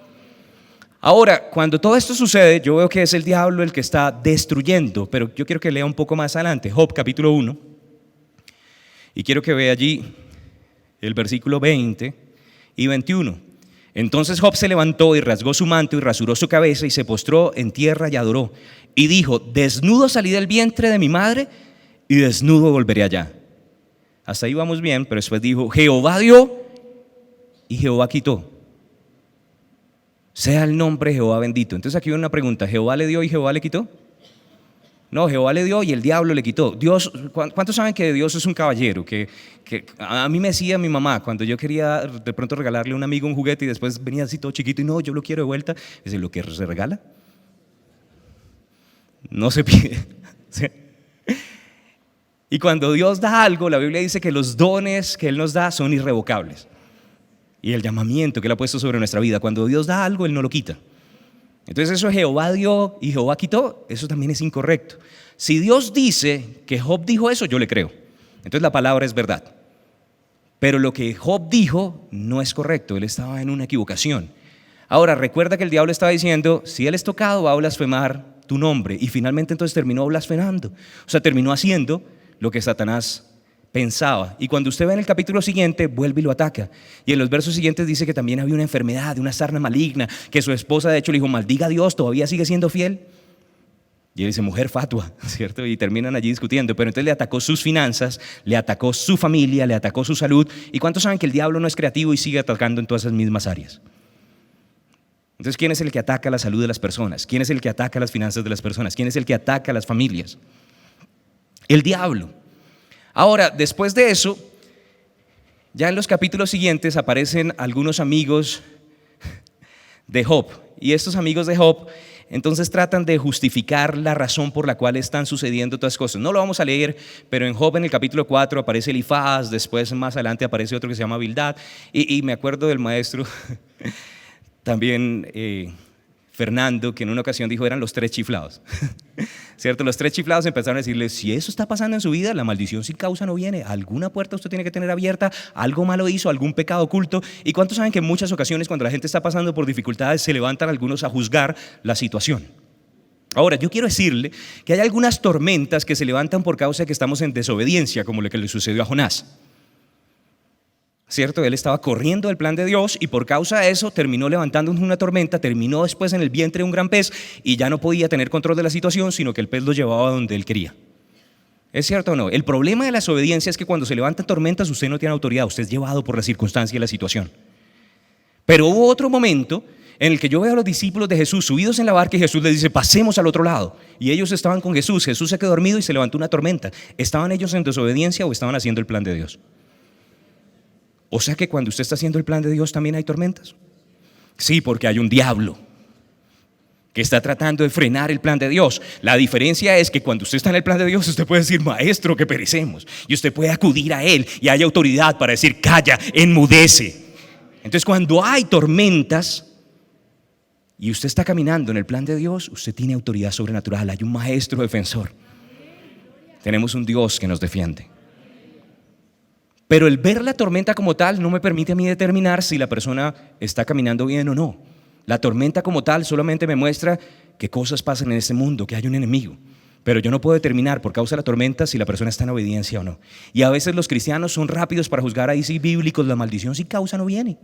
Speaker 1: Ahora, cuando todo esto sucede, yo veo que es el diablo el que está destruyendo, pero yo quiero que lea un poco más adelante, Job capítulo 1, y quiero que vea allí el versículo 20 y 21. Entonces Job se levantó y rasgó su manto y rasuró su cabeza y se postró en tierra y adoró. Y dijo: desnudo salí del vientre de mi madre y desnudo volveré allá. Hasta ahí vamos bien, pero después dijo: Jehová dio y Jehová quitó. Sea el nombre de Jehová bendito. Entonces aquí viene una pregunta: ¿Jehová le dio y Jehová le quitó? No, Jehová le dio y el diablo le quitó. Dios, ¿cuántos saben que Dios es un caballero? Que a mí me decía mi mamá cuando yo quería de pronto regalarle a un amigo un juguete y después venía así todo chiquito y no, yo lo quiero de vuelta. Dice: lo que se regala no se pide. Y cuando Dios da algo, la Biblia dice que los dones que Él nos da son irrevocables. Y el llamamiento que Él ha puesto sobre nuestra vida, cuando Dios da algo, Él no lo quita. Entonces eso Jehová dio y Jehová quitó, eso también es incorrecto. Si Dios dice que Job dijo eso, yo le creo. Entonces la palabra es verdad. Pero lo que Job dijo no es correcto, él estaba en una equivocación. Ahora, recuerda que el diablo estaba diciendo: si él es tocado, va a blasfemar tu nombre. Y finalmente entonces terminó blasfemando. O sea, terminó haciendo lo que Satanás pensaba. Y cuando usted ve en el capítulo siguiente, vuelve y lo ataca. Y en los versos siguientes dice que también había una enfermedad, una sarna maligna, que su esposa de hecho le dijo: maldiga a Dios, ¿todavía sigue siendo fiel? Y él dice: mujer fatua, ¿cierto? Y terminan allí discutiendo. Pero entonces le atacó sus finanzas, le atacó su familia, le atacó su salud. ¿Y cuántos saben que el diablo no es creativo y sigue atacando en todas esas mismas áreas? Entonces, ¿quién es el que ataca la salud de las personas? ¿Quién es el que ataca las finanzas de las personas? ¿Quién es el que ataca a las familias? El diablo. Ahora, después de eso, ya en los capítulos siguientes aparecen algunos amigos de Job. Y estos amigos de Job entonces tratan de justificar la razón por la cual están sucediendo todas las cosas. No lo vamos a leer, pero en Job en el capítulo 4 aparece Elifaz, después más adelante aparece otro que se llama Bildad. Y me acuerdo del maestro también Fernando, que en una ocasión dijo: eran los tres chiflados. ¿Cierto? Los tres chiflados empezaron a decirle: si eso está pasando en su vida, la maldición sin causa no viene. Alguna puerta usted tiene que tener abierta, algo malo hizo, algún pecado oculto. ¿Y cuántos saben que en muchas ocasiones cuando la gente está pasando por dificultades se levantan algunos a juzgar la situación? Ahora, yo quiero decirle que hay algunas tormentas que se levantan por causa de que estamos en desobediencia, como lo que le sucedió a Jonás. ¿cierto? Él estaba corriendo del plan de Dios y por causa de eso terminó levantando una tormenta, terminó después en el vientre de un gran pez y ya no podía tener control de la situación, sino que el pez lo llevaba donde él quería. ¿Es cierto o no? El problema de la desobediencia es que cuando se levantan tormentas usted no tiene autoridad, usted es llevado por la circunstancia y la situación. Pero hubo otro momento en el que yo veo a los discípulos de Jesús subidos en la barca y Jesús les dice, pasemos al otro lado. Y ellos estaban con Jesús, Jesús se quedó dormido y se levantó una tormenta. ¿Estaban ellos en desobediencia o estaban haciendo el plan de Dios? O sea que cuando usted está haciendo el plan de Dios también hay tormentas. Sí, porque hay un diablo que está tratando de frenar el plan de Dios. La diferencia es que cuando usted está en el plan de Dios, usted puede decir, maestro, que perecemos. Y usted puede acudir a Él y hay autoridad para decir, calla, enmudece. Entonces cuando hay tormentas y usted está caminando en el plan de Dios, usted tiene autoridad sobrenatural, hay un maestro defensor. Tenemos un Dios que nos defiende. Pero el ver la tormenta como tal no me permite a mí determinar si la persona está caminando bien o no. La tormenta como tal solamente me muestra que cosas pasan en este mundo, que hay un enemigo. Pero yo no puedo determinar por causa de la tormenta si la persona está en obediencia o no. Y a veces los cristianos son rápidos para juzgar ahí sí bíblicos, la maldición si causa no viene.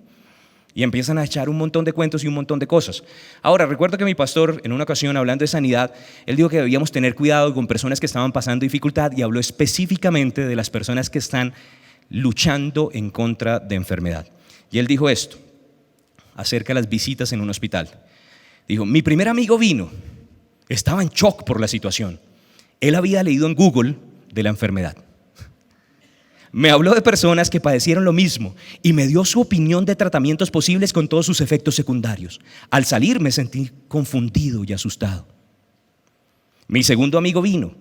Speaker 1: Y empiezan a echar un montón de cuentos y un montón de cosas. Ahora, recuerdo que mi pastor, en una ocasión hablando de sanidad, él dijo que debíamos tener cuidado con personas que estaban pasando dificultad y habló específicamente de las personas que están luchando en contra de enfermedad. Y él dijo esto acerca de las visitas en un hospital. Dijo, mi primer amigo vino, estaba en shock por la situación. Él había leído en Google de la enfermedad. Me habló de personas que padecieron lo mismo y me dio su opinión de tratamientos posibles con todos sus efectos secundarios. Al salir me sentí confundido y asustado. Mi segundo amigo vino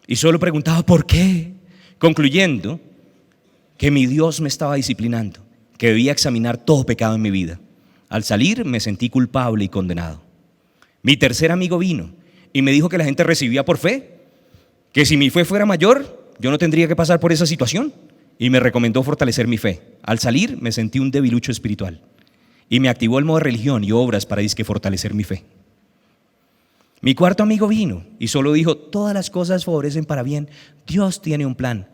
Speaker 1: y solo preguntaba ¿por qué? Concluyendo que mi Dios me estaba disciplinando, que debía examinar todo pecado en mi vida. Al salir me sentí culpable y condenado. Mi tercer amigo vino y me dijo que la gente recibía por fe, que si mi fe fuera mayor, yo no tendría que pasar por esa situación. Y me recomendó fortalecer mi fe. Al salir me sentí un debilucho espiritual y me activó el modo de religión y obras para disque fortalecer mi fe. Mi cuarto amigo vino y solo dijo, todas las cosas favorecen para bien, Dios tiene un plan.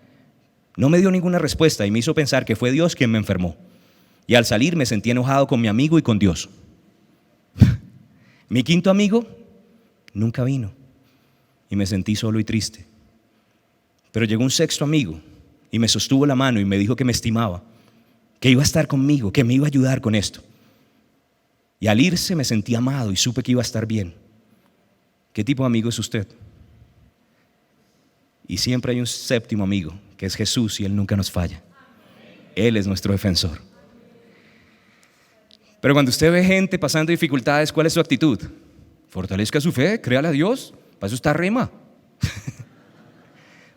Speaker 1: No me dio ninguna respuesta y me hizo pensar que fue Dios quien me enfermó. Y al salir me sentí enojado con mi amigo y con Dios. Mi quinto amigo nunca vino y me sentí solo y triste. Pero llegó un sexto amigo y me sostuvo la mano y me dijo que me estimaba, que iba a estar conmigo, que me iba a ayudar con esto. Y al irse me sentí amado y supe que iba a estar bien. ¿Qué tipo de amigo es usted? Y siempre hay un séptimo amigo, que es Jesús, y Él nunca nos falla. Él es nuestro defensor. Pero cuando usted ve gente pasando dificultades, ¿cuál es su actitud? Fortalezca su fe, créale a Dios, para eso está rema.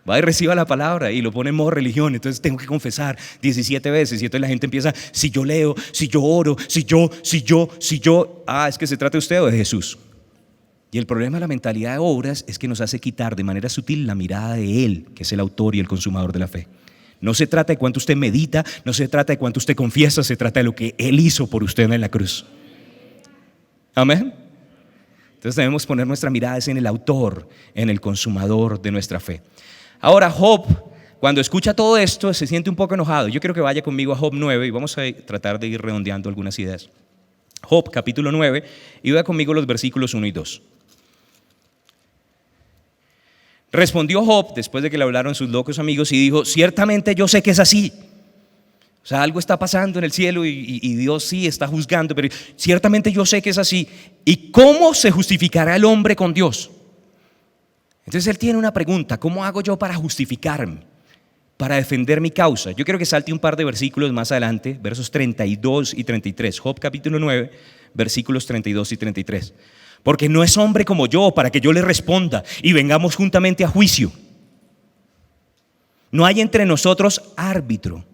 Speaker 1: Va y reciba la palabra y lo pone en modo religión, entonces tengo que confesar 17 veces y entonces la gente empieza, si yo leo, si yo oro, si yo, es que se trata de usted o de Jesús. Y el problema de la mentalidad de obras es que nos hace quitar de manera sutil la mirada de Él, que es el autor y el consumador de la fe. No se trata de cuánto usted medita, no se trata de cuánto usted confiesa, se trata de lo que Él hizo por usted en la cruz. Amén. Entonces debemos poner nuestra mirada en el autor, en el consumador de nuestra fe. Ahora Job, cuando escucha todo esto, se siente un poco enojado. Yo quiero que vaya conmigo a Job 9 y vamos a tratar de ir redondeando algunas ideas. Job capítulo 9 y vea conmigo los versículos 1 y 2. Respondió Job, después de que le hablaron sus locos amigos, y dijo, ciertamente yo sé que es así. O sea, algo está pasando en el cielo y Dios sí está juzgando, pero ciertamente yo sé que es así. ¿Y cómo se justificará el hombre con Dios? Entonces él tiene una pregunta, ¿cómo hago yo para justificarme? Para defender mi causa. Yo quiero que salte un par de versículos más adelante, versos 32 y 33. Job capítulo 9, versículos 32 y 33. Porque no es hombre como yo para que yo le responda y vengamos juntamente a juicio. No hay entre nosotros árbitro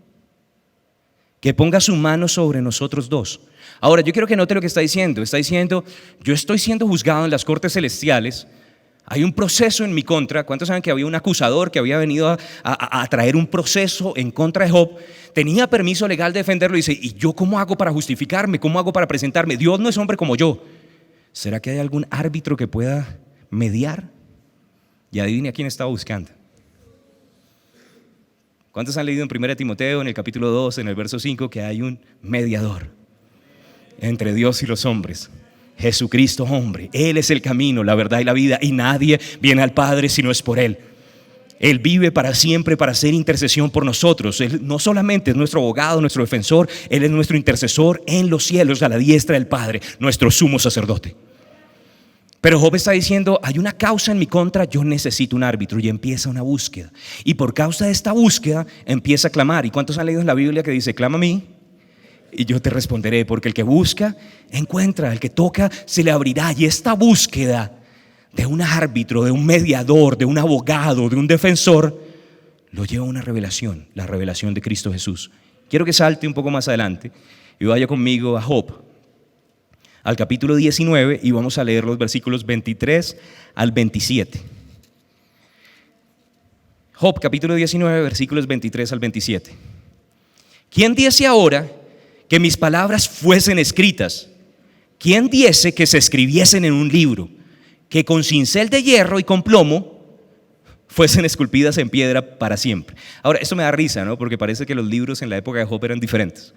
Speaker 1: que ponga su mano sobre nosotros dos. Ahora yo quiero que note lo que está diciendo. Está diciendo, yo estoy siendo juzgado en las cortes celestiales. Hay un proceso en mi contra. ¿Cuántos saben que había un acusador que había venido a traer un proceso en contra de Job? Tenía permiso legal de defenderlo y dice, ¿y yo cómo hago para justificarme? ¿Cómo hago para presentarme? Dios no es hombre como yo. ¿Será que hay algún árbitro que pueda mediar? Y adivine a quién estaba buscando. ¿Cuántos han leído en 1 Timoteo, en el capítulo 2, en el verso 5, que hay un mediador entre Dios y los hombres? Jesucristo hombre, Él es el camino, la verdad y la vida, y nadie viene al Padre si no es por Él. Él vive para siempre para hacer intercesión por nosotros. Él no solamente es nuestro abogado, nuestro defensor, Él es nuestro intercesor en los cielos, a la diestra del Padre, nuestro sumo sacerdote. Pero Job está diciendo, hay una causa en mi contra, yo necesito un árbitro, y empieza una búsqueda. Y por causa de esta búsqueda empieza a clamar. ¿Y cuántos han leído en la Biblia que dice, clama a mí y yo te responderé? Porque el que busca, encuentra, el que toca, se le abrirá. Y esta búsqueda de un árbitro, de un mediador, de un abogado, de un defensor, lo lleva a una revelación, la revelación de Cristo Jesús. Quiero que salte un poco más adelante y vaya conmigo a Job, al capítulo 19, y vamos a leer los versículos 23 al 27. Job, capítulo 19, versículos 23 al 27. ¿Quién diese ahora que mis palabras fuesen escritas? ¿Quién diese que se escribiesen en un libro, que con cincel de hierro y con plomo fuesen esculpidas en piedra para siempre? Ahora, esto me da risa, ¿no? Porque parece que los libros en la época de Job eran diferentes,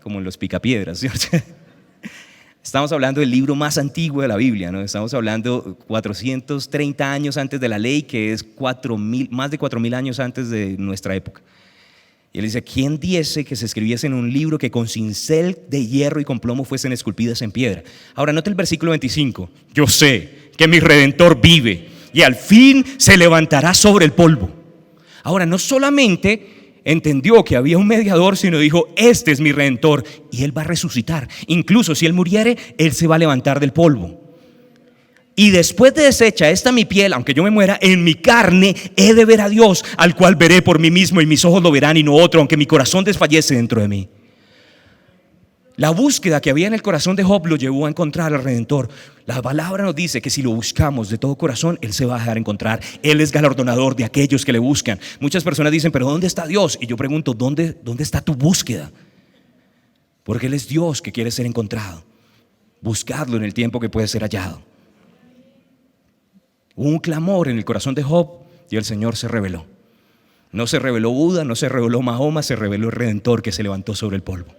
Speaker 1: como en los picapiedras, ¿cierto? Estamos hablando del libro más antiguo de la Biblia, ¿no? Estamos hablando 430 años antes de la ley, que es más de 4.000 años antes de nuestra época. Y él dice, ¿quién diese que se escribiese en un libro que con cincel de hierro y con plomo fuesen esculpidas en piedra? Ahora, note el versículo 25. Yo sé que mi Redentor vive y al fin se levantará sobre el polvo. Ahora, no solamente entendió que había un mediador, sino dijo, este es mi Redentor y Él va a resucitar. Incluso si Él muriere, Él se va a levantar del polvo. Y después de deshecha esta mi piel, aunque yo me muera, en mi carne he de ver a Dios, al cual veré por mí mismo, y mis ojos lo verán y no otro, aunque mi corazón desfallece dentro de mí. La búsqueda que había en el corazón de Job lo llevó a encontrar al Redentor. La palabra nos dice que si lo buscamos de todo corazón, Él se va a dejar encontrar. Él es galardonador de aquellos que le buscan. Muchas personas dicen, pero ¿dónde está Dios? Y yo pregunto, ¿dónde está tu búsqueda? Porque Él es Dios que quiere ser encontrado. Buscadlo en el tiempo que puede ser hallado. Hubo un clamor en el corazón de Job y el Señor se reveló. No se reveló Buda, no se reveló Mahoma, se reveló el Redentor que se levantó sobre el polvo.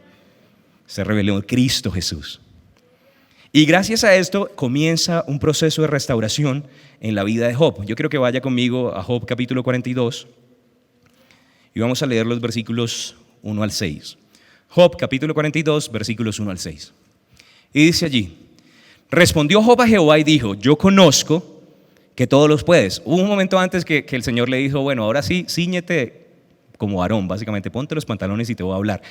Speaker 1: Se reveló Cristo Jesús. Y gracias a esto comienza un proceso de restauración en la vida de Job. Yo quiero que vaya conmigo a Job capítulo 42 y vamos a leer los versículos 1 al 6. Job capítulo 42, versículos 1 al 6. Y dice allí, respondió Job a Jehová y dijo, yo conozco que todos los puedes. Hubo un momento antes que el Señor le dijo, bueno, ahora sí, cíñete como varón, básicamente, ponte los pantalones y te voy a hablar.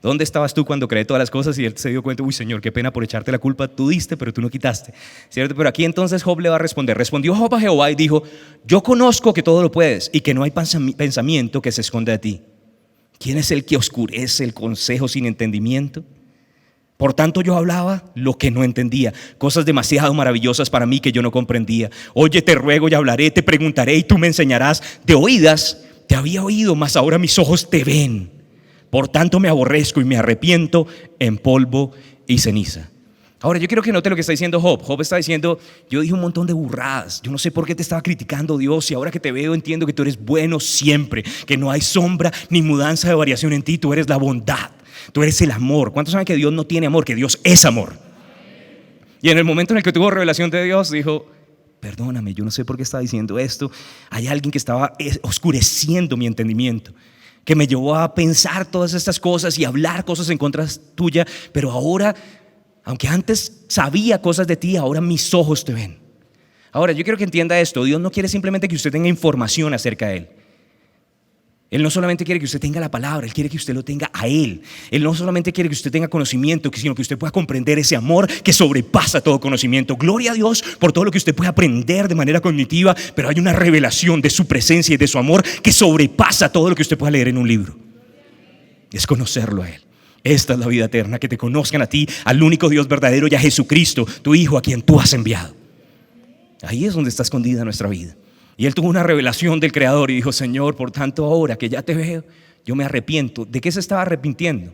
Speaker 1: ¿Dónde estabas tú cuando creé todas las cosas? Y él se dio cuenta, uy Señor, qué pena por echarte la culpa, tú diste, pero tú no quitaste, ¿cierto? Pero aquí entonces Job le va a responder, respondió Job a Jehová y dijo, yo conozco que todo lo puedes y que no hay pensamiento que se esconda de ti. ¿Quién es el que oscurece el consejo sin entendimiento? Por tanto yo hablaba lo que no entendía, cosas demasiado maravillosas para mí que yo no comprendía. Oye, te ruego y hablaré, te preguntaré y tú me enseñarás. De oídas te había oído, mas ahora mis ojos te ven. Por tanto me aborrezco y me arrepiento en polvo y ceniza. Ahora yo quiero que note lo que está diciendo Job. Job está diciendo, yo dije un montón de burradas, yo no sé por qué te estaba criticando Dios, y ahora que te veo entiendo que tú eres bueno siempre, que no hay sombra ni mudanza de variación en ti, tú eres la bondad. Tú eres el amor. ¿Cuántos saben que Dios no tiene amor? Que Dios es amor. Y en el momento en el que tuvo revelación de Dios, dijo, perdóname, yo no sé por qué estaba diciendo esto. Hay alguien que estaba oscureciendo mi entendimiento, que me llevó a pensar todas estas cosas y hablar cosas en contra tuya. Pero ahora, aunque antes sabía cosas de ti, ahora mis ojos te ven. Ahora, yo quiero que entienda esto. Dios no quiere simplemente que usted tenga información acerca de Él. Él no solamente quiere que usted tenga la palabra, Él quiere que usted lo tenga a Él. Él no solamente quiere que usted tenga conocimiento, sino que usted pueda comprender ese amor que sobrepasa todo conocimiento. Gloria a Dios por todo lo que usted puede aprender de manera cognitiva, pero hay una revelación de su presencia y de su amor que sobrepasa todo lo que usted pueda leer en un libro. Es conocerlo a Él. Esta es la vida eterna, que te conozcan a ti, al único Dios verdadero, y a Jesucristo, tu Hijo, a quien tú has enviado. Ahí es donde está escondida nuestra vida. Y él tuvo una revelación del Creador y dijo, Señor, por tanto ahora que ya te veo, yo me arrepiento. ¿De qué se estaba arrepintiendo?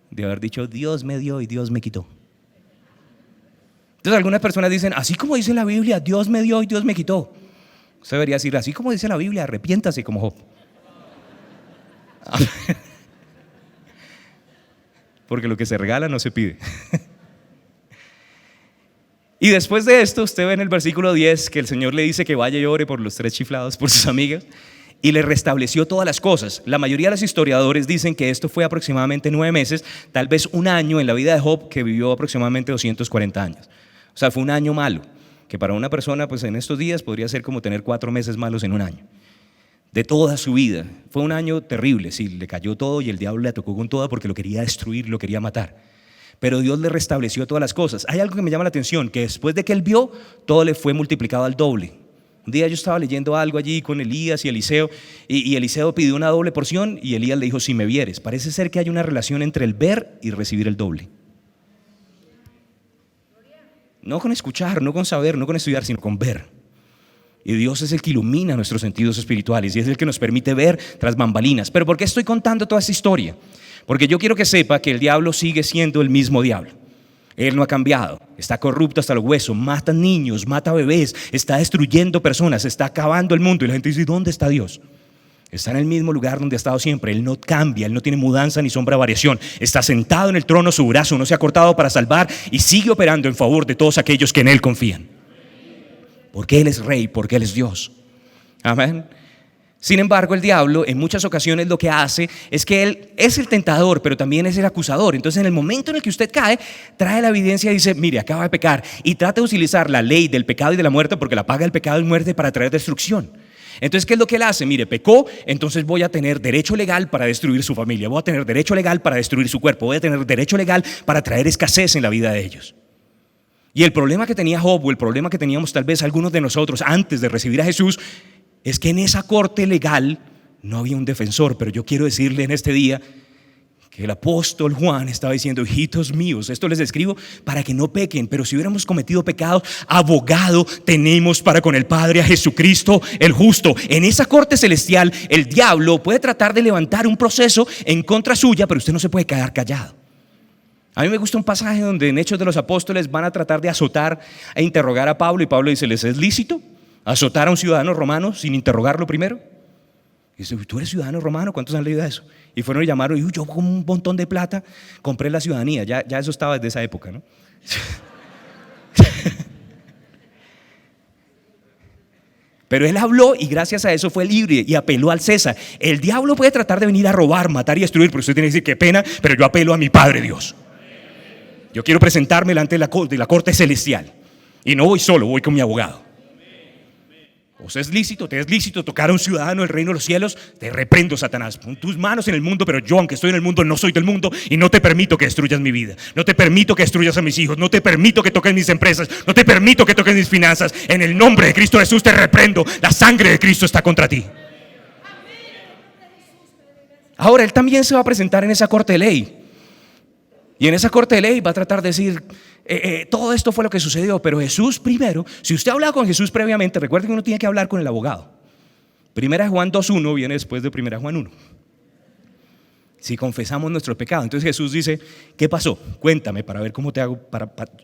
Speaker 1: De haber dicho, Dios me dio y Dios me quitó. Entonces algunas personas dicen, así como dice la Biblia, Dios me dio y Dios me quitó. Usted debería decir, así como dice la Biblia, arrepiéntase como Job. Porque lo que se regala no se pide. Y después de esto, usted ve en el versículo 10 que el Señor le dice que vaya y ore por los 3 chiflados, por sus amigas, y le restableció todas las cosas. La mayoría de los historiadores dicen que esto fue aproximadamente 9 meses, tal vez un año en la vida de Job, que vivió aproximadamente 240 años. O sea, fue un año malo, que para una persona pues en estos días podría ser como tener 4 meses malos en un año. De toda su vida. Fue un año terrible, sí, le cayó todo y el diablo le tocó con toda porque lo quería destruir, lo quería matar. Pero Dios le restableció todas las cosas. Hay algo que me llama la atención, que después de que él vio, todo le fue multiplicado al doble. Un día yo estaba leyendo algo allí con Elías y Eliseo, y Eliseo pidió una doble porción y Elías le dijo, si me vieres. Parece ser que hay una relación entre el ver y recibir el doble. No con escuchar, no con saber, no con estudiar, sino con ver. Y Dios es el que ilumina nuestros sentidos espirituales y es el que nos permite ver tras bambalinas. ¿Pero por qué estoy contando toda esta historia? Porque yo quiero que sepa que el diablo sigue siendo el mismo diablo. Él no ha cambiado, está corrupto hasta los huesos, mata niños, mata bebés, está destruyendo personas, está acabando el mundo. Y la gente dice, ¿dónde está Dios? Está en el mismo lugar donde ha estado siempre. Él no cambia, Él no tiene mudanza ni sombra de variación. Está sentado en el trono, su brazo no se ha cortado para salvar y sigue operando en favor de todos aquellos que en Él confían. Porque Él es Rey, porque Él es Dios. Amén. Sin embargo, el diablo en muchas ocasiones lo que hace es que él es el tentador, pero también es el acusador. Entonces, en el momento en el que usted cae, trae la evidencia y dice, mire, acaba de pecar, y trata de utilizar la ley del pecado y de la muerte, porque la paga del pecado es muerte, para traer destrucción. Entonces, ¿qué es lo que él hace? Mire, pecó, entonces voy a tener derecho legal para destruir su familia, voy a tener derecho legal para destruir su cuerpo, voy a tener derecho legal para traer escasez en la vida de ellos. Y el problema que tenía Job, o el problema que teníamos tal vez algunos de nosotros antes de recibir a Jesús, es que en esa corte legal no había un defensor. Pero yo quiero decirle en este día que el apóstol Juan estaba diciendo, hijitos míos, esto les escribo para que no pequen, pero si hubiéramos cometido pecados, abogado tenemos para con el Padre a Jesucristo el justo. En esa corte celestial el diablo puede tratar de levantar un proceso en contra suya, pero usted no se puede quedar callado. A mí me gusta un pasaje donde en Hechos de los Apóstoles van a tratar de azotar e interrogar a Pablo, y Pablo dice, ¿les es lícito azotar a un ciudadano romano sin interrogarlo primero? Y dice, ¿tú eres ciudadano romano? ¿Cuántos han leído eso? Y fueron y llamaron, y yo con un montón de plata compré la ciudadanía. Ya eso estaba desde esa época, ¿no? Pero él habló y gracias a eso fue libre y apeló al César. El diablo puede tratar de venir a robar, matar y destruir, pero usted tiene que decir, qué pena, pero yo apelo a mi Padre Dios. Yo quiero presentarme delante de la corte celestial. Y no voy solo, voy con mi abogado. O sea, te es lícito tocar a un ciudadano del reino de los cielos. Te reprendo, Satanás. Pon tus manos en el mundo, pero yo, aunque estoy en el mundo, no soy del mundo y no te permito que destruyas mi vida. No te permito que destruyas a mis hijos. No te permito que toques mis empresas. No te permito que toques mis finanzas. En el nombre de Cristo Jesús te reprendo. La sangre de Cristo está contra ti. Ahora, él también se va a presentar en esa corte de ley. Y en esa corte de ley va a tratar de decir, todo esto fue lo que sucedió, pero Jesús primero, si usted ha hablado con Jesús previamente, recuerde que uno tiene que hablar con el abogado. Primera de Juan 2:1 viene después de Primera de Juan 1. Si confesamos nuestro pecado, entonces Jesús dice, ¿qué pasó? Cuéntame para ver cómo te hago.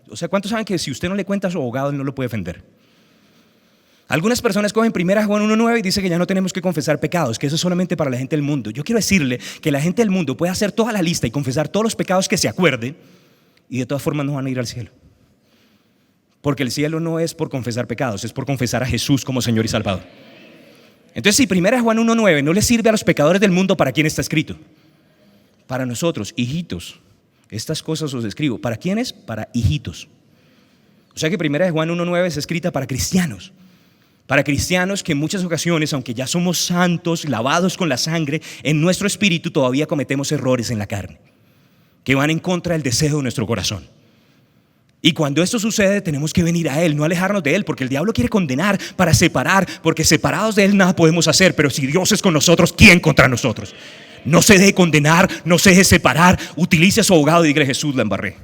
Speaker 1: O sea, ¿cuántos saben que si usted no le cuenta a su abogado, él no lo puede defender? Algunas personas cogen Primera de Juan 1:9 y dicen que ya no tenemos que confesar pecados, que eso es solamente para la gente del mundo. Yo quiero decirle que la gente del mundo puede hacer toda la lista y confesar todos los pecados que se acuerde, y de todas formas no van a ir al cielo. Porque el cielo no es por confesar pecados, es por confesar a Jesús como Señor y Salvador. Entonces, si Primera de Juan 1:9 no le sirve a los pecadores del mundo, ¿para quién está escrito? Para nosotros, hijitos. Estas cosas os escribo. ¿Para quiénes? Para hijitos. O sea que Primera de Juan 1:9 es escrita para cristianos. Para cristianos que en muchas ocasiones, aunque ya somos santos, lavados con la sangre, en nuestro espíritu todavía cometemos errores en la carne, que van en contra del deseo de nuestro corazón. Y cuando esto sucede, tenemos que venir a Él, no alejarnos de Él, porque el diablo quiere condenar para separar, porque separados de Él nada podemos hacer. Pero si Dios es con nosotros, ¿quién contra nosotros? No se deje condenar, no se deje separar. Utilice a su abogado y dígale, Jesús, la embarré.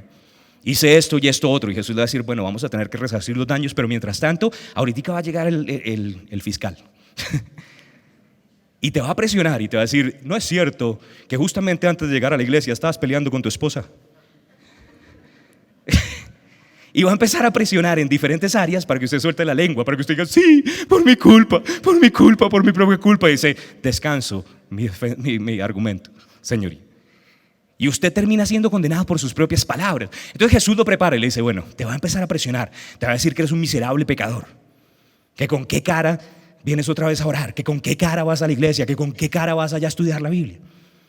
Speaker 1: Hice esto y esto otro. Y Jesús le va a decir, bueno, vamos a tener que resarcir los daños, pero mientras tanto, ahorita va a llegar el fiscal. Y te va a presionar y te va a decir, no es cierto que justamente antes de llegar a la iglesia estabas peleando con tu esposa. Y va a empezar a presionar en diferentes áreas para que usted suelte la lengua, para que usted diga, sí, por mi culpa, por mi propia culpa. Y dice, descanso, mi argumento, señoría. Y usted termina siendo condenado por sus propias palabras. Entonces Jesús lo prepara y le dice, bueno, te va a empezar a presionar, te va a decir que eres un miserable pecador, que con qué cara vienes otra vez a orar, que con qué cara vas a la iglesia, que con qué cara vas allá a estudiar la Biblia.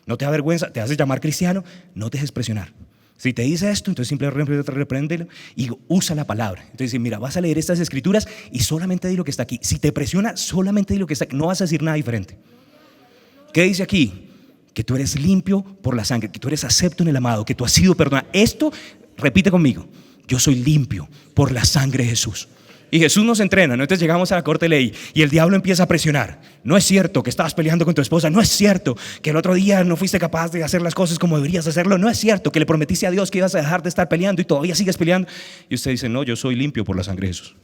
Speaker 1: ¿No te da vergüenza? ¿Te haces llamar cristiano? No te dejes presionar. Si te dice esto, entonces simplemente repréndelo y usa la palabra. Entonces dice, mira, vas a leer estas escrituras y solamente di lo que está aquí. Si te presiona, solamente di lo que está aquí. No vas a decir nada diferente. ¿Qué dice aquí? Que tú eres limpio por la sangre, que tú eres acepto en el amado, que tú has sido perdonado. Esto, repite conmigo, yo soy limpio por la sangre de Jesús. Y Jesús nos entrena, ¿no? Entonces llegamos a la corte de ley y el diablo empieza a presionar. No es cierto que estabas peleando con tu esposa, no es cierto que el otro día no fuiste capaz de hacer las cosas como deberías hacerlo, no es cierto que le prometiste a Dios que ibas a dejar de estar peleando y todavía sigues peleando. Y usted dice, no, yo soy limpio por la sangre de Jesús.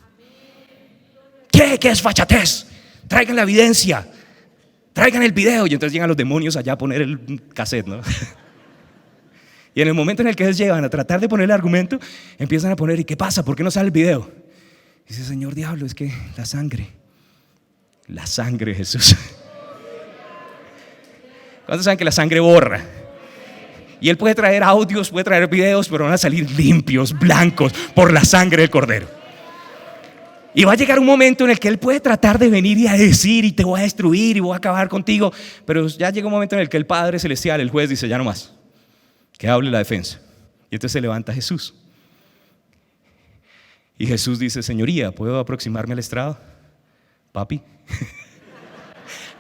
Speaker 1: ¿Qué es fachatez? Traigan la evidencia. Traigan el video. Y entonces llegan los demonios allá a poner el cassette, ¿no? Y en el momento en el que ellos llegan a tratar de poner el argumento, empiezan a poner, ¿y qué pasa? ¿Por qué no sale el video? Y dice, Señor diablo, es que la sangre de Jesús. ¿Cuántos saben que la sangre borra? Y Él puede traer audios, puede traer videos, pero van a salir limpios, blancos, por la sangre del Cordero. Y va a llegar un momento en el que Él puede tratar de venir y a decir, y te voy a destruir y voy a acabar contigo. Pero ya llega un momento en el que el Padre Celestial, el juez, dice, ya no más, que hable la defensa. Y entonces se levanta Jesús. Y Jesús dice, señoría, ¿puedo aproximarme al estrado? Papi.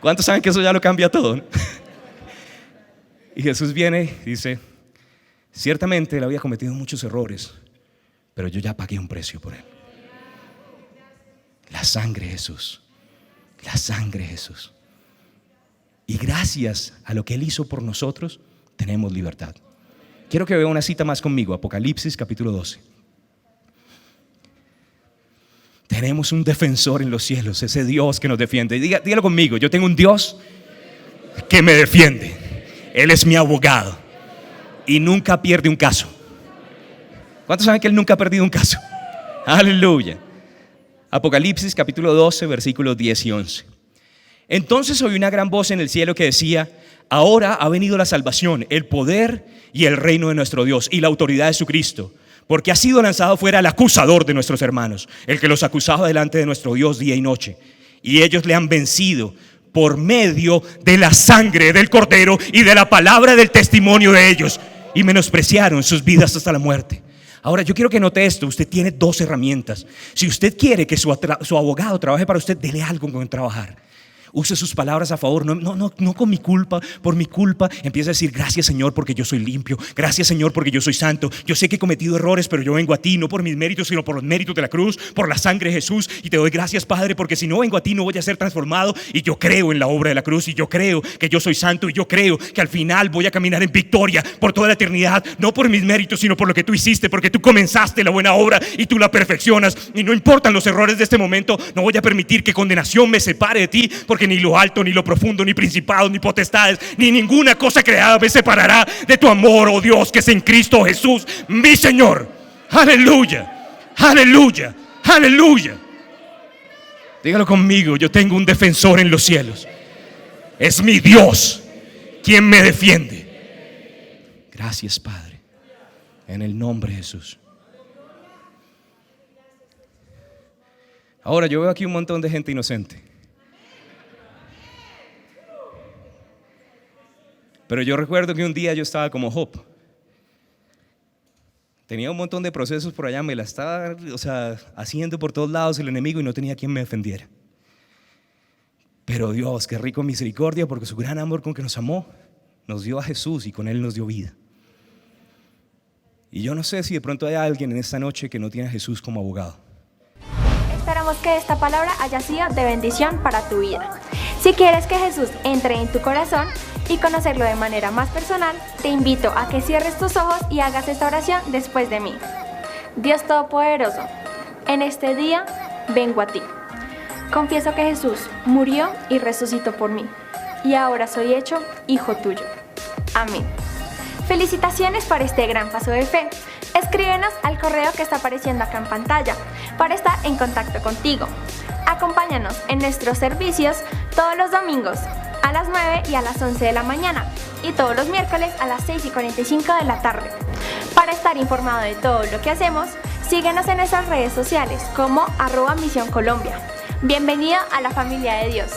Speaker 1: ¿Cuántos saben que eso ya lo cambia todo, no? Y Jesús viene y dice, ciertamente Él había cometido muchos errores, pero yo ya pagué un precio por Él. La sangre de Jesús. La sangre de Jesús. Y gracias a lo que Él hizo por nosotros, tenemos libertad. Quiero que vea una cita más conmigo, Apocalipsis capítulo 12. Tenemos un defensor en los cielos, ese Dios que nos defiende. Dígalo conmigo, yo tengo un Dios que me defiende. Él es mi abogado y nunca pierde un caso. ¿Cuántos saben que Él nunca ha perdido un caso? Aleluya. Apocalipsis capítulo 12, versículos 10 y 11. Entonces oí una gran voz en el cielo que decía, ahora ha venido la salvación, el poder y el reino de nuestro Dios y la autoridad de su Cristo. Porque ha sido lanzado fuera el acusador de nuestros hermanos, el que los acusaba delante de nuestro Dios día y noche. Y ellos le han vencido por medio de la sangre del Cordero y de la palabra del testimonio de ellos. Y menospreciaron sus vidas hasta la muerte. Ahora yo quiero que note esto, usted tiene dos herramientas. Si usted quiere que su abogado trabaje para usted, dele algo con trabajar. Use sus palabras a favor, no con mi culpa, por mi culpa. Empieza a decir, gracias Señor porque yo soy limpio, gracias Señor porque yo soy santo. Yo sé que he cometido errores, pero yo vengo a ti, no por mis méritos, sino por los méritos de la cruz, por la sangre de Jesús. Y te doy gracias, Padre, porque si no vengo a ti no voy a ser transformado. Y yo creo en la obra de la cruz, y yo creo que yo soy santo, y yo creo que al final voy a caminar en victoria por toda la eternidad, no por mis méritos, sino por lo que tú hiciste, porque tú comenzaste la buena obra y tú la perfeccionas. Y no importan los errores de este momento, no voy a permitir que condenación me separe de ti, porque ni lo alto, ni lo profundo, ni principados, ni potestades, ni ninguna cosa creada me separará de tu amor, oh Dios, que es en Cristo Jesús, mi Señor. Aleluya, aleluya, aleluya. Dígalo conmigo, yo tengo un defensor en los cielos. Es mi Dios quien me defiende. Gracias, Padre, en el nombre de Jesús. Ahora yo veo aquí un montón de gente inocente. Pero yo recuerdo que un día yo estaba como Job. Tenía un montón de procesos por allá, me la estaba haciendo por todos lados el enemigo y no tenía quien me defendiera. Pero Dios, qué rico misericordia, porque su gran amor con que nos amó, nos dio a Jesús y con Él nos dio vida. Y yo no sé si de pronto hay alguien en esta noche que no tiene a Jesús como abogado.
Speaker 2: Esperamos que esta palabra haya sido de bendición para tu vida. Si quieres que Jesús entre en tu corazón y conocerlo de manera más personal, te invito a que cierres tus ojos y hagas esta oración después de mí. Dios Todopoderoso, en este día vengo a ti. Confieso que Jesús murió y resucitó por mí, y ahora soy hecho hijo tuyo. Amén. Felicitaciones por este gran paso de fe. Escríbenos al correo que está apareciendo acá en pantalla para estar en contacto contigo. Acompáñanos en nuestros servicios todos los domingos a las 9 y a las 11 de la mañana, y todos los miércoles a las 6:45 de la tarde. Para estar informado de todo lo que hacemos, síguenos en nuestras redes sociales como @Misión Colombia. Bienvenido a la familia de Dios.